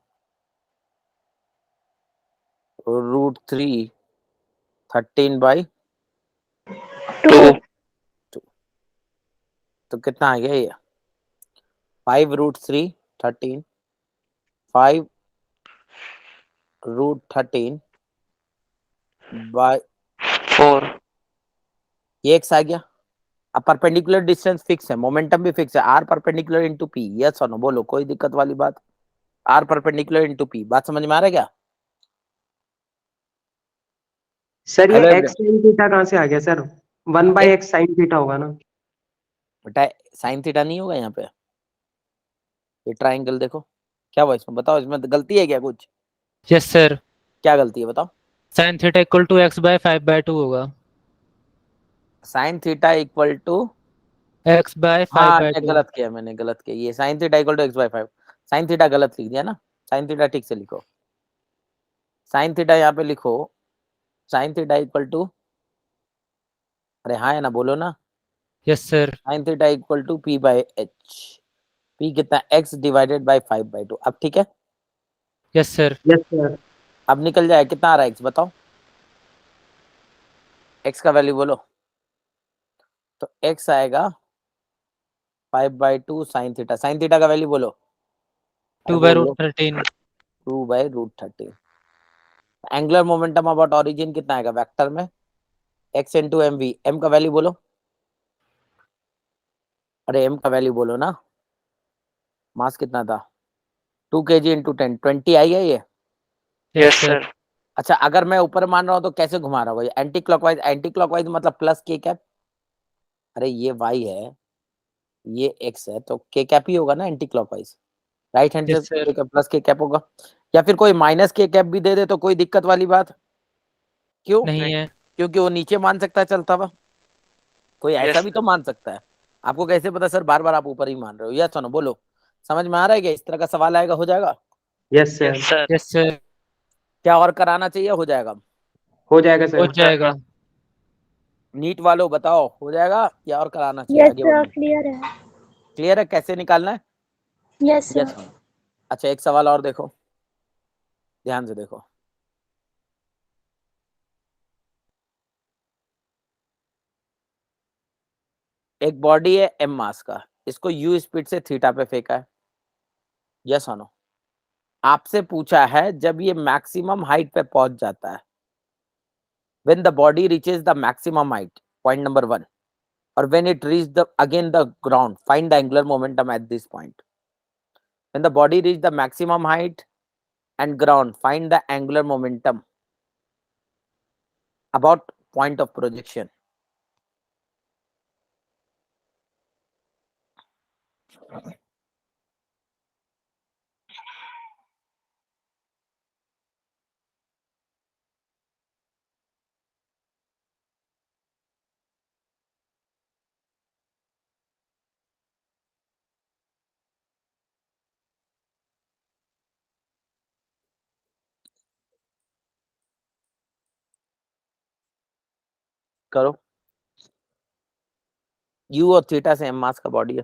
√3 13/2। तो कितना आ गया ये? 5√3 13, 5√13 बाय 4 ये x आ गया। अब परपेंडिकुलर डिस्टेंस फिक्स है, मोमेंटम भी फिक्स है, r perpendicular into p, yes और नो बोलो, कोई दिक्कत वाली बात? r परपेंडिकुलर इंटू p, बात समझ में आ रहा है क्या? सर ये हेलो एक्स साइन थीटा कहाँ से आ गया सर? 1/x साइन थीटा होगा ना? बेटा साइन थीटा नहीं होगा यहाँ पे, ये ट्राइंगल देखो, क्या हुआ इसमें बताओ, इसमें गलती है क्या कुछ? Yes sir. क्या गलती है बताओ? Sign theta equal to x/5/2 होगा। साइन थीटा इक्वल टू, हाँ x/5/2। गलत किया, मैंने गलत किया, ये sine theta equal to x/5, sine theta गलत लिख दिया ना, साइन थीटा ठीक से लिखो, साइन थीटा यहाँ पे लिखो, साइन थीटा इक्वल टू, अरे हाँ या ना बोलो ना, yes sir. Sine theta equal to p/h, p कितना, x डिवाइडेड बाय 5/2, अब ठीक है, यस सर। Yes sir. अब निकल जाए, कितना आ रहा है x बताओ, x का वैल्यू बोलो, तो x आएगा 5/2 साइन थीटा का वैल्यू बोलो, अरे 2 बाय बोल रूट लो, 13। 2/√13। एंगुलर मोमेंटम अबाउट ओरिजिन कितना आएगा वेक्टर में, x into M V, M का वैल्यू बोलो, अरे एम का वैल्यू बोलो ना, मास कितना था, 2 kg इंटू 10, 20 आई है ये। Yes yes sir. सर अच्छा अगर मैं ऊपर मान रहा हूँ तो कैसे घुमा रहा हूँ, एंटी क्लॉकवाइज, एंटी क्लॉकवाइज मतलब प्लस के कैप, अरे ये y है, ये x है, तो के कैप ही होगा ना एंटी क्लॉकवाइज, राइट हैंड से यस सर। प्लस के कैप होगा, या फिर कोई माइनस के कैप भी दे दे तो कोई दिक्कत वाली बात, क्यों? नहीं है। क्योंकि वो नीचे मान सकता है चलता हुआ, कोई ऐसा यस भी तो मान सकता है, आपको कैसे पता सर, बार बार आप ऊपर ही मान रहे हो, या सुनो बोलो, समझ में आ रहा है क्या, इस तरह का सवाल आएगा, हो जाएगा? Yes sir. Yes sir yes sir. क्या और कराना चाहिए, हो जाएगा? हो जाएगा हो सर। जाएगा। नीट वालों बताओ हो जाएगा या और कराना चाहिए, यस आगे सर बढ़ना? क्लियर है। क्लियर है कैसे निकालना है? Yes yes sir. नो। अच्छा एक सवाल और देखो, ध्यान से देखो, एक बॉडी है m मास का, इसको u स्पीड से थीटा पे फेंका है, यस और नो? आपसे पूछा है जब ये मैक्सिमम हाइट पे पहुंच जाता है, when the body reaches the maximum height, point number 1, or when it reaches the again the ground, find the angular momentum at this point. When the body reach the maximum height and ground, find the angular momentum about point of projection. करो, u और theta से m मास का body है,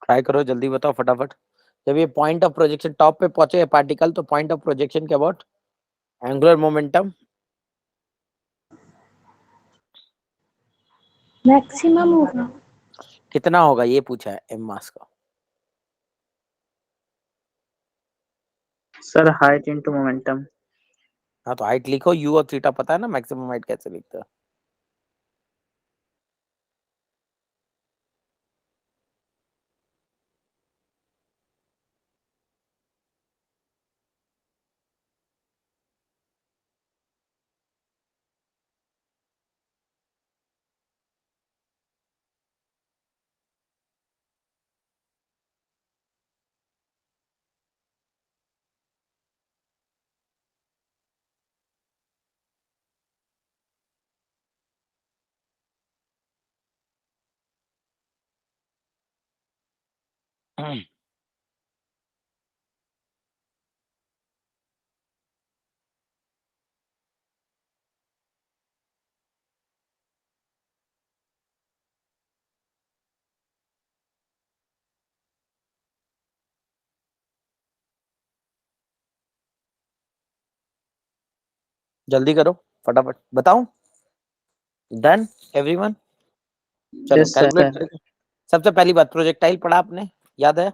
try करो, जल्दी बताओ फटाफट। जब ये पॉइंट ऑफ प्रोजेक्शन टॉप पे पहुंचे पार्टिकल, तो पॉइंट ऑफ प्रोजेक्शन के अबाउट एंगुलर मोमेंटम मैक्सिमम होगा। कितना होगा, ये पूछा है एम मास का। Sir height into momentum. हाँ तो हाइट लिखो, यू और थीटा पता है ना, मैक्सिमम हाइट कैसे लिखते हैं। जल्दी करो फटाफट, बताओ। डन एवरीवन, चलो यस सर। कैलकुलेट करके। सबसे पहली बात, प्रोजेक्टाइल पढ़ा आपने, याद है?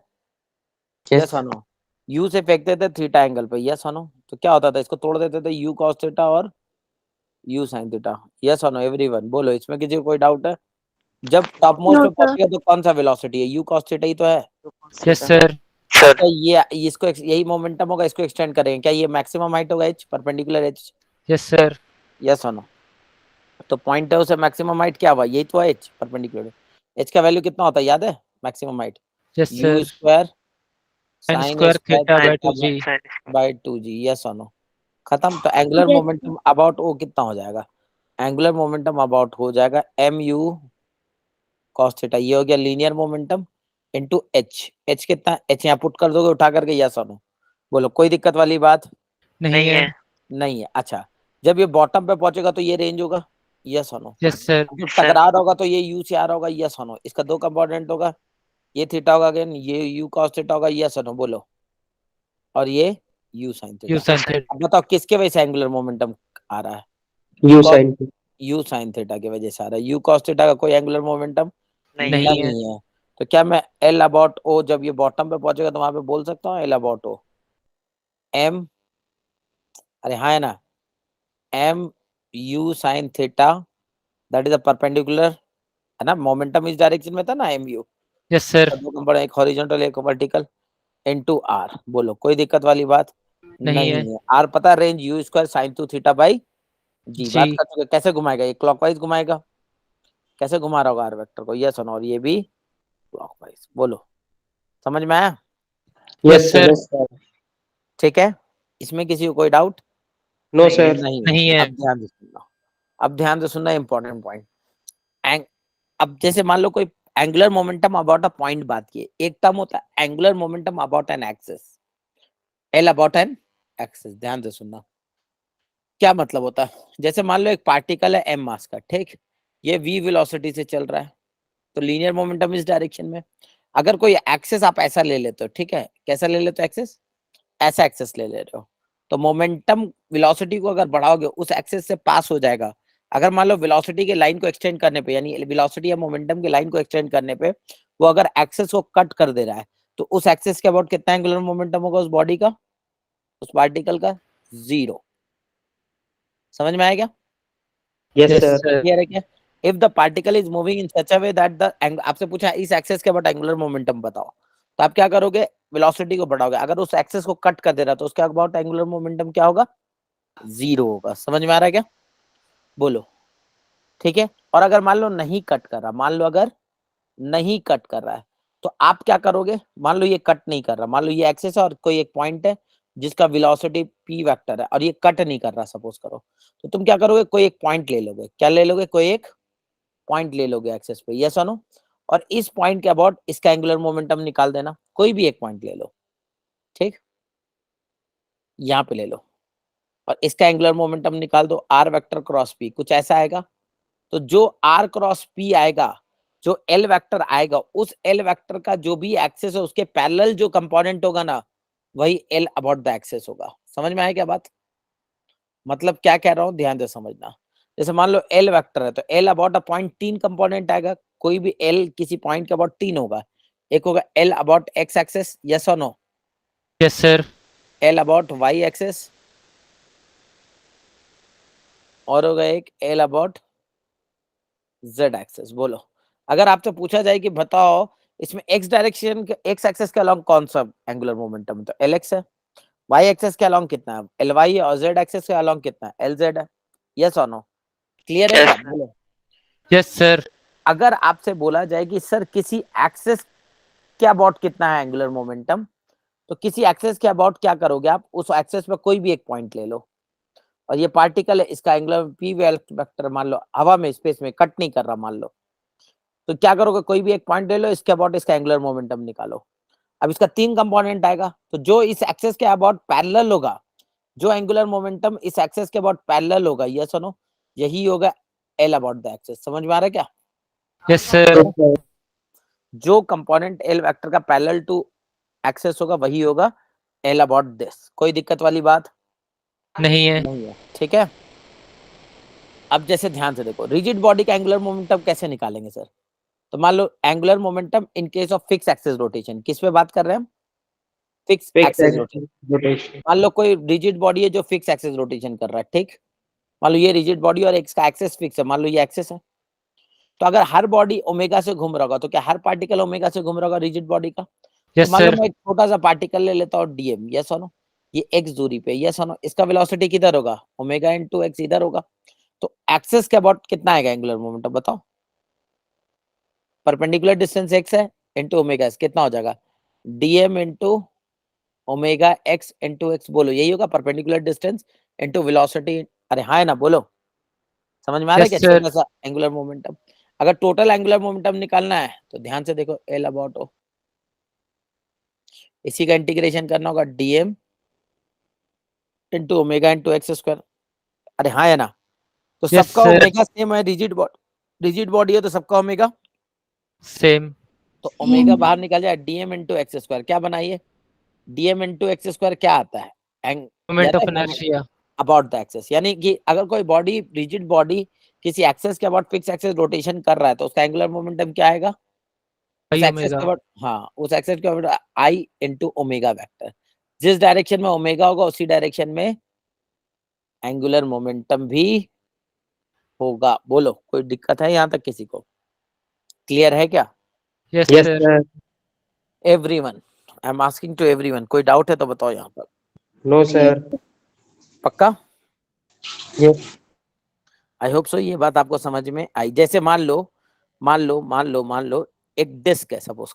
यस और नो। यू से फेंकते थे थीटा एंगल पे, यस और नो। तो क्या होता था, इसको तोड़ देते थे, यू कॉस थीटा और यू साइन थीटा। यस और नो एवरीवन, बोलो, इसमें किसी को कोई डाउट है? जब टॉप मोस्ट No, पे पहुंचेगा तो कौन सा वेलोसिटी है? यू कॉस थीटा ही तो है। Yes sir. तो ये इसको यही मोमेंटम होगा, इसको एक्सटेंड करेंगे, क्या ये मैक्सिमम हाइट होगा H, perpendicular H? Yes sir. Yes और नो। तो पॉइंट है उसे मैक्सिमम हाइट क्या हुआ, यही तो है एच, परपेंडिकुलर। एच का वैल्यू कितना होता है, याद है? Maximum height yes you sir. Square sine sine square square theta by theta 2g। By 2g। Yes और नो, खत्म। तो angular Yes. Momentum about O कितना हो जाएगा? एंगुलर मोमेंटम अबाउट हो जाएगा एम यू कॉस थीटा, ये हो गया linear momentum into H. H कितना, एच यहाँ पुट कर दोगे उठा करके, यस और नो। बोलो, कोई दिक्कत वाली बात नहीं है। नहीं है? अच्छा, जब ये बॉटम पे पहुंचेगा तो ये रेंज होगा, यस और नो। Yes sir. जब टकरा रहा होगा तो ये यू से आ रहा होगा, यस और नो। इसका दो कंपोनेंट होगा, ये थीटा होगा अगेन, ये यू कॉस थीटा होगा, यस और नो बोलो। और ये U sine U theta. Sine theta. अब बताओ किसके वजह से एंगुलर मोमेंटम आ रहा है? U sine U sine theta की वजह से आ रहा है। यू कॉस थीटा का कोई एंगुलर मोमेंटम नहीं है। नहीं है। तो क्या मैं एल अबाउट ओ, जब ये बॉटम पे पहुंचेगा तो वहां पे बोल सकता हूँ एल अबाउट ओ एम, अरे हाँ है ना, M U sine theta, that is a perpendicular, है ना, मोमेंटम इस डायरेक्शन में था ना, एम यू। Yes sir. दो कंपोनेंट, एक हॉरिजॉन्टल एक वर्टिकल, इनटू आर। बोलो, कोई दिक्कत वाली बात नहीं है। है? आर पता है, range u square sine two theta by g. बात जी। कर चुके, कैसे घुमाएगा ये, क्लॉकवाइज घुमाएगा। कैसे घुमा रहा होगा आर वेक्टर को, यस और ये भी क्लॉकवाइज। बोलो, समझ में आया? Yes sir. ठीक है, इसमें किसी को कोई डाउट नो सर। नहीं नहीं है? है। अब ध्यान से सुनना, अब ध्यान से सुनना, इंपॉर्टेंट पॉइंट। अब जैसे मान लो कोई angular momentum about a point बात की, एक टर्म होता है angular momentum about an axis, L about an axis. ध्यान से सुनना, क्या मतलब होता है? जैसे मान लो एक पार्टिकल है एम मास का, ठीक, ये वी वेलोसिटी से चल रहा है, तो लीनियर मोमेंटम इस डायरेक्शन में। अगर कोई एक्सेस आप ऐसा ले लेते हो, ठीक है, कैसा ले लेते हो एक्सेस, ऐसा एक्सेस ले ले रहे हो, तो मोमेंटम वेलोसिटी को अगर बढ़ाओगे उस एक्सेस से पास हो जाएगा। अगर मान लो वेलोसिटी के लाइन को एक्सटेंड करने पे, यानी वेलोसिटी या मोमेंटम के लाइन को एक्सटेंड करने पे वो अगर एक्सेस को कट कर दे रहा है, तो उस एक्सेस के अबाउट कितना एंगुलर मोमेंटम होगा उस बॉडी का, उस पार्टिकल का? जीरो। समझ में आएगा? Yes yes sir. Sir. Clear है क्या? If the particle is moving in such a way that the, आपसे पूछा इस एक्सेस के अबाउट एंगुलर मोमेंटम बताओ, तो आप क्या करोगे, वेलोसिटी को बढ़ाओगे। अगर उस एक्सेस को कट कर दे रहा तो उसके अबाउट एंगुलर मोमेंटम क्या होगा? जीरो होगा। समझ में आ रहा है क्या? बोलो, ठीक है। और अगर मान लो नहीं कट कर रहा, मान लो अगर नहीं कट कर रहा है, तो आप क्या करोगे? मान लो ये कट नहीं कर रहा, मान लो ये एक्सेस है और कोई एक पॉइंट है जिसका वेलोसिटी p वेक्टर है और ये कट नहीं कर रहा, सपोज करो, तो तुम क्या करोगे, कोई एक पॉइंट ले लोगे। क्या ले लोगे? कोई एक पॉइंट ले लोगे एक्सेस पे, यस और नो। और इस पॉइंट के अबाउट इसका एंगुलर मोमेंटम निकाल देना, कोई भी एक पॉइंट ले लो, ठीक, यहाँ पे ले लो, और इसका एंगुलर मोमेंटम निकाल दो, आर वेक्टर क्रॉस पी, कुछ ऐसा आएगा। तो जो आर क्रॉस पी आएगा जो एल वेक्टर आएगा उस एल वेक्टर का जो भी एक्सेस है उसके पैरेलल जो कंपोनेंट होगा ना वही एल अबाउट द एक्सेस होगा। समझ में आया क्या बात? मतलब क्या कह रहा हूँ ध्यान से समझना। जैसे मान लो एल वेक्टर है तो L about a point 3 component आएगा, कोई भी एल किसी पॉइंट के अबाउट 3 होगा। एक होगा L about X axis, yes और no? Yes sir. L about Y axis, और होगा एक एल अबाउट जेड एक्सेस। बोलो, अगर आपसे पूछा जाए कि बताओ इसमें एक्स डायरेक्शन के एक्स एक्सेस के अलोंग कौन सा एंगुलर मोमेंटम है, तो एल एक्स है। वाई एक्सेस के अलोंग कितना है, एल वाई है, और जेड एक्सेस के अलोंग कितना है, एल जेड है। यस और नो? क्लियर है Yes, क्या? sir. बोलो। Yes sir. अगर आपसे बोला जाए कि सर किसी एक्सेस के अबाउट कितना है एंगुलर मोमेंटम, तो किसी एक्सेस के अबाउट क्या करोगे आप, उस एक्सेस पे कोई भी एक पॉइंट ले लो, और ये पार्टिकल है, इसका एंगुलर पी वेक्टर मान लो हवा में स्पेस में कट नहीं कर रहा मान लो, तो क्या करोगे, कोई भी एक पॉइंट ले लो, इसके अबाउट इसका एंगुलर मोमेंटम निकालो। अब इसका 3 कंपोनेंट आएगा, तो जो इस एक्सेस के अबाउट पैरेलल होगा, जो एंगुलर मोमेंटम इस एक्सेस के अबाउट पैरेलल होगा, यस सुनो, यही होगा एल अबाउट द एक्सेस। समझ में आ रहा है क्या? Yes sir. जो कंपोनेंट एल वेक्टर का पैरेलल टू एक्सेस होगा वही होगा एल अबाउट दिस। कोई दिक्कत वाली बात नहीं है। नहीं है, ठीक है। अब जैसे ध्यान से देखो, रिजिड बॉडी का एंगुलर मोमेंटम कैसे निकालेंगे सर? तो मान लो angular momentum in case of fix axis rotation, किस पे बात कर रहे हैं हम? Fix axis rotation. रोटेशन। मान लो कोई रिजिड बॉडी है जो फिक्स एक्सिस रोटेशन कर रहा है, ठीक। मान लो ये रिजिड बॉडी और इसका एक्सिस फिक्स है, मान लो ये एक्सिस है, तो अगर हर बॉडी ओमेगा से घूम रहा होगा तो क्या हर पार्टिकल ओमेगा से घूम रहा होगा रिजिड बॉडी का? तो यस मान लो सर। मैं एक छोटा सा पार्टिकल ले लेता हूँ डीएम, यस और नो, ये एक्स दूरी पे, यस और नो, इसका वेलोसिटी किधर होगा, ओमेगा इनटू एक्स इधर होगा। तो एक्सिस के अबाउट कितना आएगा एंगुलर मोमेंटम बताओ? परपेंडिकुलर डिस्टेंस एक्स है इनटू ओमेगा एस, कितना हो जाएगा, DM into omega x into x. बोलो, यही होगा परपेंडिकुलर डिस्टेंस इनटू वेलोसिटी। अरे हाँ है ना, बोलो। समझ में आ रहा है यस क्या? सर। छोटा सा एंगुलर मोमेंटम। अगर टोटल एंगुलर मोमेंटम निकालना है तो ध्यान से देखो, एल अबाउट ओ, इसी का इंटीग्रेशन करना होगा DM into omega into x square. अरे हाँ है ना? तो यस सबका सर। ओमेगा सेम है, रिजिड बॉडी है तो सबका ओमेगा, सेम। तो ओमेगा बाहर निकल जाए, डीएम इनटू एक्स स्क्वायर। क्या बनाइए, डीएम इनटू एक्स स्क्वायर क्या आता है, moment of inertia. About the axis. यानी कि अगर कोई बॉडी रिजिड बॉडी किसी एक्सेस के अबाउट फिक्स एक्सेस रोटेशन कर रहा है तो उसका एंगुलर मोमेंटम क्या आएगा, उस आई एक्सेस के ओमेगा। अबाउट, हाँ उस एक्सेस के about I into omega vector. जिस डायरेक्शन में ओमेगा होगा उसी डायरेक्शन में एंगुलर मोमेंटम भी होगा। बोलो, कोई दिक्कत है यहाँ तक किसी को? क्लियर है क्या? Yes yes sir. Sir. Everyone, I am asking to everyone, कोई डाउट है तो बताओ यहाँ पर। No sir. पक्का? यस। आई होप सो ये बात आपको समझ में आई। जैसे मान लो एक डिस्क है, सपोज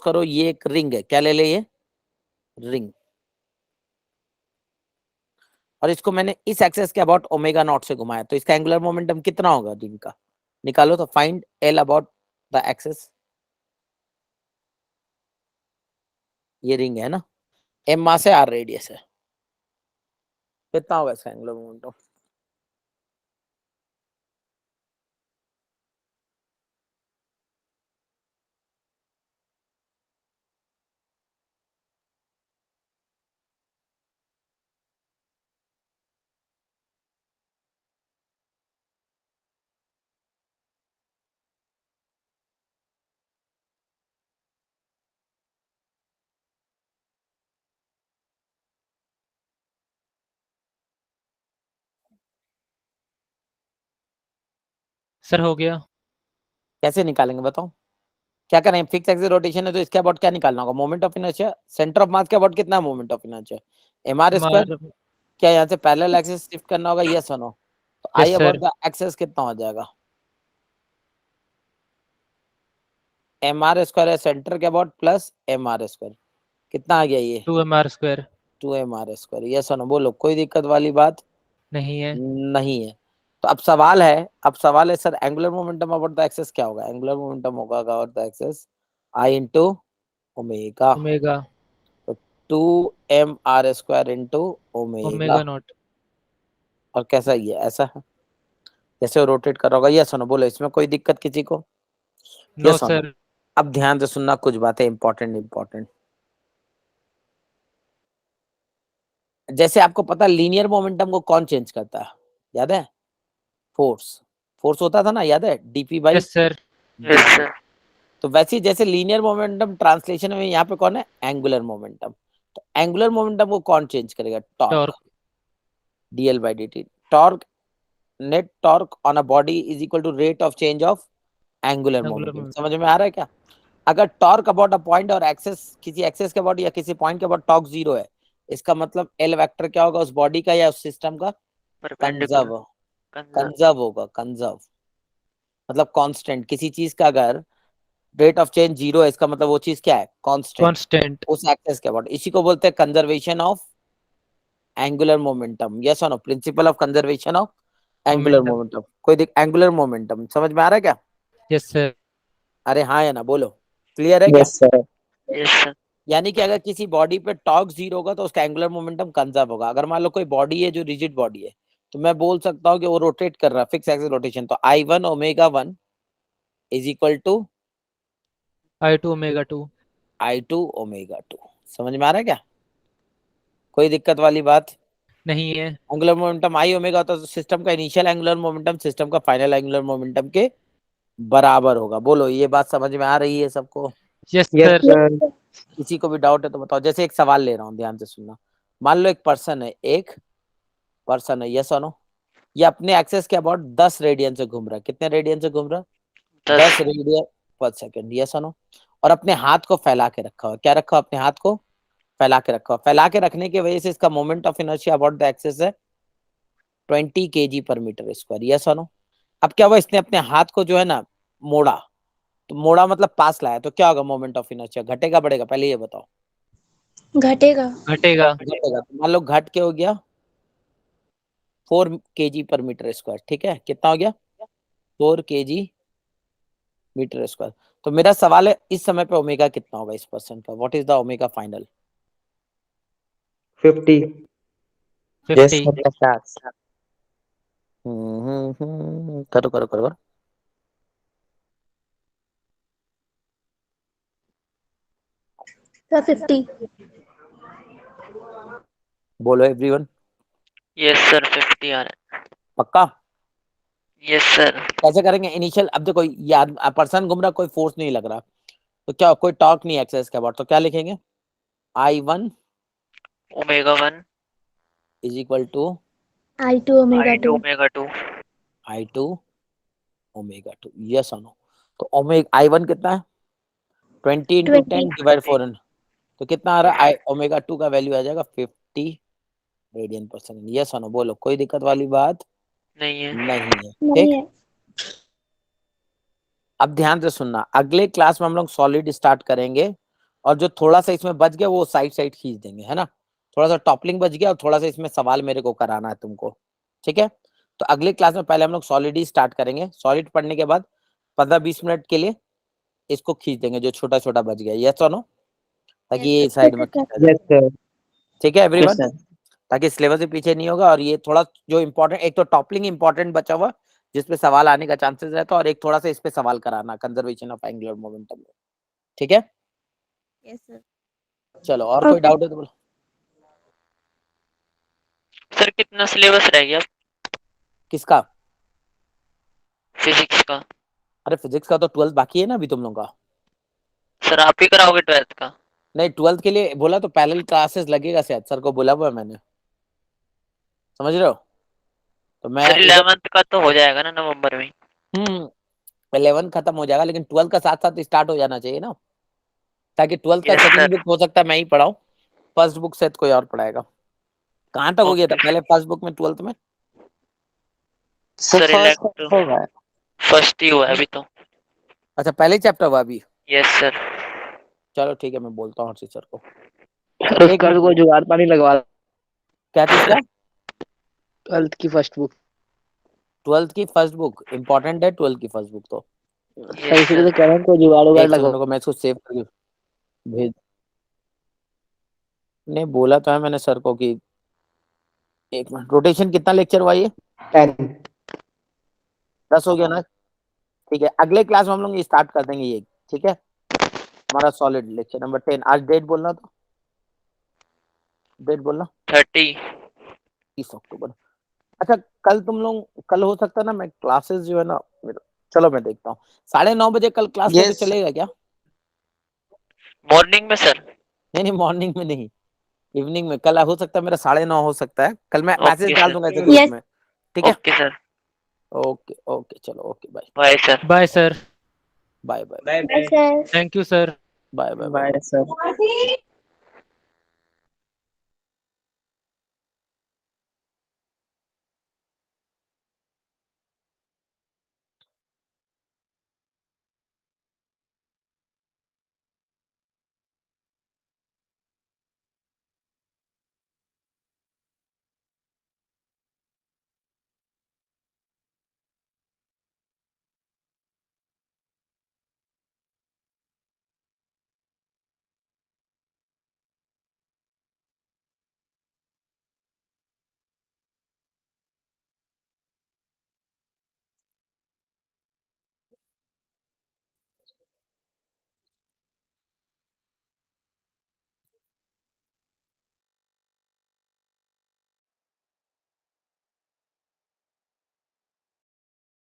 करो ये एक रिंग है, क्या ले ले, ये रिंग, और इसको मैंने इस एक्सेस के अबाउट ओमेगा नॉट से घुमाया, तो इसका एंगुलर मोमेंटम कितना होगा रिंग का, निकालो। तो find L about the axis. ये रिंग है ना, एम मास है, आर रेडियस है, कितना होगा इसका एंगुलर मोमेंटम? सर हो गया। कैसे निकालेंगे बताओ? क्या करें, फिक्स एक्सिस रोटेशन है तो इसके अबाउट क्या निकालना होगा, moment of inertia. Centre of mass के अबाउट कितना है moment of inertia, M R square. हमारा। क्या यहाँ से पैरेलल एक्सिस शिफ्ट करना होगा, यस और नो? तो I yes about sir. The axis कितना हो जाएगा, एम आर स्क्वायर है सेंटर के about plus M R square, कितना आ गया ये, 2 mr²। 2 mr²। यस और नो? बोलो, कोई दिक्कत वाली बात नहीं है। नहीं है। तो अब सवाल है sir angular momentum about the axis क्या होगा, एंगुलर मोमेंटम होगा about the axis I into omega, omega. तो 2 mr² into omega. Omega naught. और कैसा, ये ऐसा है, जैसे रोटेट कर रहा होगा। यस नो बोलो, इसमें कोई दिक्कत किसी को? No yes no. सर। अब ध्यान से सुनना, कुछ बातें इंपॉर्टेंट। जैसे आपको पता, लीनियर मोमेंटम को कौन चेंज करता है, याद है? फोर्स होता था ना, याद है? DP by yes sir. Yes sir. तो वैसे जैसे लीनियर मोमेंटम ट्रांसलेशन में यहाँ पे कौन है? Angular momentum. तो एंगुलर मोमेंटम को कौन चेंज करेगा? Torque. Torque. DL by dt। Torque, net torque on a body is equal to rate of change of angular angular momentum. Momentum. समझ में आ रहा है क्या? अगर टॉर्क अबाउट अ पॉइंट और एक्सेस, किसी एक्सेस के अबाउट या किसी पॉइंट के अबाउट टॉर्क 0 है, इसका मतलब एल वेक्टर क्या होगा? उस बॉडी का या उस सिस्टम का परपेंडिकुलर। कंजर्व होगा। कंजर्व मतलब कांस्टेंट। किसी चीज का अगर रेट ऑफ चेंज 0 है, इसका मतलब वो चीज क्या है? कांस्टेंट। कांस्टेंट। उस एक्सेस के अबाउट। इसी को बोलते हैं conservation of angular momentum. Yes और no? Principle of conservation of angular momentum. Momentum. कोई एंगुलर मोमेंटम समझ में आ रहा है क्या? Yes sir. अरे हाँ या ना बोलो, क्लियर है क्या? Yes sir. Yes sir. यानी कि अगर किसी बॉडी पे टॉर्क 0 होगा तो उसका एंगुलर मोमेंटम कंजर्व होगा। अगर मान लो कोई बॉडी है जो रिजिड बॉडी है, तो मैं बोल सकता हूँ कि वो रोटेट कर रहा है, फिक्स एक्सिस रोटेशन, तो I1 omega 1 is equal to I2 omega 2। I2 omega 2। समझ में आ रहा है क्या? कोई दिक्कत वाली बात? नहीं है। एंगुलर मोमेंटम आई ओमेगा होता है तो सिस्टम का इनिशियल एंगुलर मोमेंटम सिस्टम का फाइनल एंगुलर मोमेंटम के बराबर होगा। बोलो, ये बात समझ में आ रही है सबको? Yes yes sir. सर। किसी को भी डाउट है तो बताओ। जैसे एक सवाल ले रहा हूँ, ध्यान से सुनना। मान लो एक पर्सन है, यस और नो? ये अपने एक्सेस के अबाउट 10 रेडियन से घूम रहा है। कितने रेडियन से घूम रहा है? 10 10। रेडियन पर सेकंड। यस और नो? और अपने हाथ को फैला के रखा हुआ। क्या रखा हुआ? अपने हाथ को फैला के रखा हुआ। फैला के रखने की वजह से इसका moment of inertia about the axis है 20 kg पर मीटर स्क्वायर। यस और नो? अब क्या हुआ, इसने अपने हाथ को जो है ना मोड़ा, तो मोड़ा मतलब पास लाया, तो क्या होगा? मोमेंट ऑफ इनर्शिया घटेगा बढ़ेगा? पहले ये बताओ। घटेगा। घटेगा। घटेगा। तो मान लो घट के हो गया 4 kg पर मीटर स्क्वायर। ठीक है, कितना हो गया? 4 kg मीटर स्क्वायर। तो मेरा सवाल है, इस समय पे ओमेगा कितना होगा इस पर्सन का? What is the omega final? 50। Yes 50। Sir, 50। करो करो करो करो। सर 50। बोलो एवरीवन। यस सर 50 आ रहा है। पक्का? Yes sir. कैसे करेंगे इनिशियल? अब देखो, याद पर्सन घूम रहा, कोई फोर्स नहीं लग रहा, तो क्या कोई टॉर्क नहीं एक्सेस के अबाउट, तो क्या लिखेंगे? I1 omega 1 is equal to I2 omega 2। Omega 2। I2 omega 2। Yes और नो? तो ओमेगा I1 कितना है? 20 इंटू 10 डिवाइड 4। तो कितना आ रहा है? ओमेगा 2 का वैल्यू आ जाएगा 50 रेडियन पर सेकंड। यस और नो? बोलो, कोई दिक्कत वाली बात नहीं है। नहीं है? नहीं ठीक। है। अब ध्यान से सुनना, अगले क्लास में हम लोग सॉलिड स्टार्ट करेंगे, और जो थोड़ा सा इसमें बच गया वो साइड साइड खींच देंगे, है ना? थोड़ा सा टॉपलिंग बच गया और थोड़ा सा इसमें सवाल मेरे को कराना है तुमको। ठीक है, तो अगले क्लास में पहले हम लोग सॉलिड ही स्टार्ट करेंगे। सॉलिड पढ़ने के बाद 15-20 मिनट के लिए इसको खींच देंगे जो छोटा छोटा बच गया। यस और नो? ताकि ये साइड में खींचा जाए। Yes sir. ठीक है यस एवरीवन? सर। ताकि सिलेबस से पीछे नहीं होगा, और ये थोड़ा जो इंपॉर्टेंट, एक तो टॉपलिंग इंपॉर्टेंट बचा हुआ जिसपे सवाल आने का चांसेस रहता है, और एक थोड़ा सा इस पे सवाल कराना, कंजर्वेशन ऑफ एंगुलर मोमेंटम में। ठीक है, यस सर। चलो और कोई डाउट है तो बोलो। सर कितना सिलेबस रह गया किसका? फिजिक्स का? अरे फिजिक्स का तो 12th बाकी है ना अभी तुम लोग का। सर आप ही कराओगे 12th का? नहीं, 12th के लिए बोला तो पैरेलल क्लासेस लगेगा, शायद सर को बोला हुआ है मैंने। समझ रहे हो? तो मैं सर इधर 11th का तो हो जाएगा ना नवंबर में? 11 खत्म हो जाएगा, लेकिन 12 का साथ साथ स्टार्ट हो जाना चाहिए ना, ताकि 12 का यस सेकंड सर। बुक हो सकता है मैं ही पढ़ाऊं, फर्स्ट बुक से कोई और पढ़ाएगा। कहाँ तक हो गया था ओके पहले फर्स्ट बुक में 12th में? सर इलेक्ट होगा। फर्स्ट ही हुआ है अभी तो। अच्छा, पहले चैप्टर हुआ अभी? Yes sir. चलो ठीक है, मैं बोलता हूँ हर्षित सर को। सर एक उसका भी मिनट, कोई जुगाड़ पानी लगवा। क्या चीज का? 12th की फर्स्ट बुक। 12th की फर्स्ट बुक इंपॉर्टेंट है, 12th की फर्स्ट बुक तो। सर इसीलिए तो कह रहा हूँ कोई जुगाड़ उगाड़ एक सेकंड लगवा। को, मैं इसको सेव करके भेज, नहीं बोला तो है मैंने सर को कि एक मिनट। रोटेशन कितना लेक्चर हुआ ये? 10। 10 हो गया ना? ठीक है, अगले क्लास में हम लोग स्टार्ट कर देंगे ये, ठीक है, हमारा सॉलिड लेक्चर नंबर 10। आज डेट बोलना, तो डेट बोलना 30 अक्टूबर। अच्छा, कल तुम लोग, कल हो सकता है ना, मैं क्लासेस जो है ना चलो मैं देखता हूँ 9:30 बजे कल क्लास लेके Yes. चलेगा क्या? मॉर्निंग में सर। नहीं मॉर्निंग में नहीं, इवनिंग में। कल हो सकता है मेरा 9:30 हो सकता है, कल मैं मैसेज Okay, डाल sir. दूंगा ऐसे ग्रुप Yes. में, ठीक है? ओके सर, ओके ओके, चलो okay, bye bye sir. Bye sir. Bye bye Bye, sir. Thank you sir. Bye bye Bye, sir.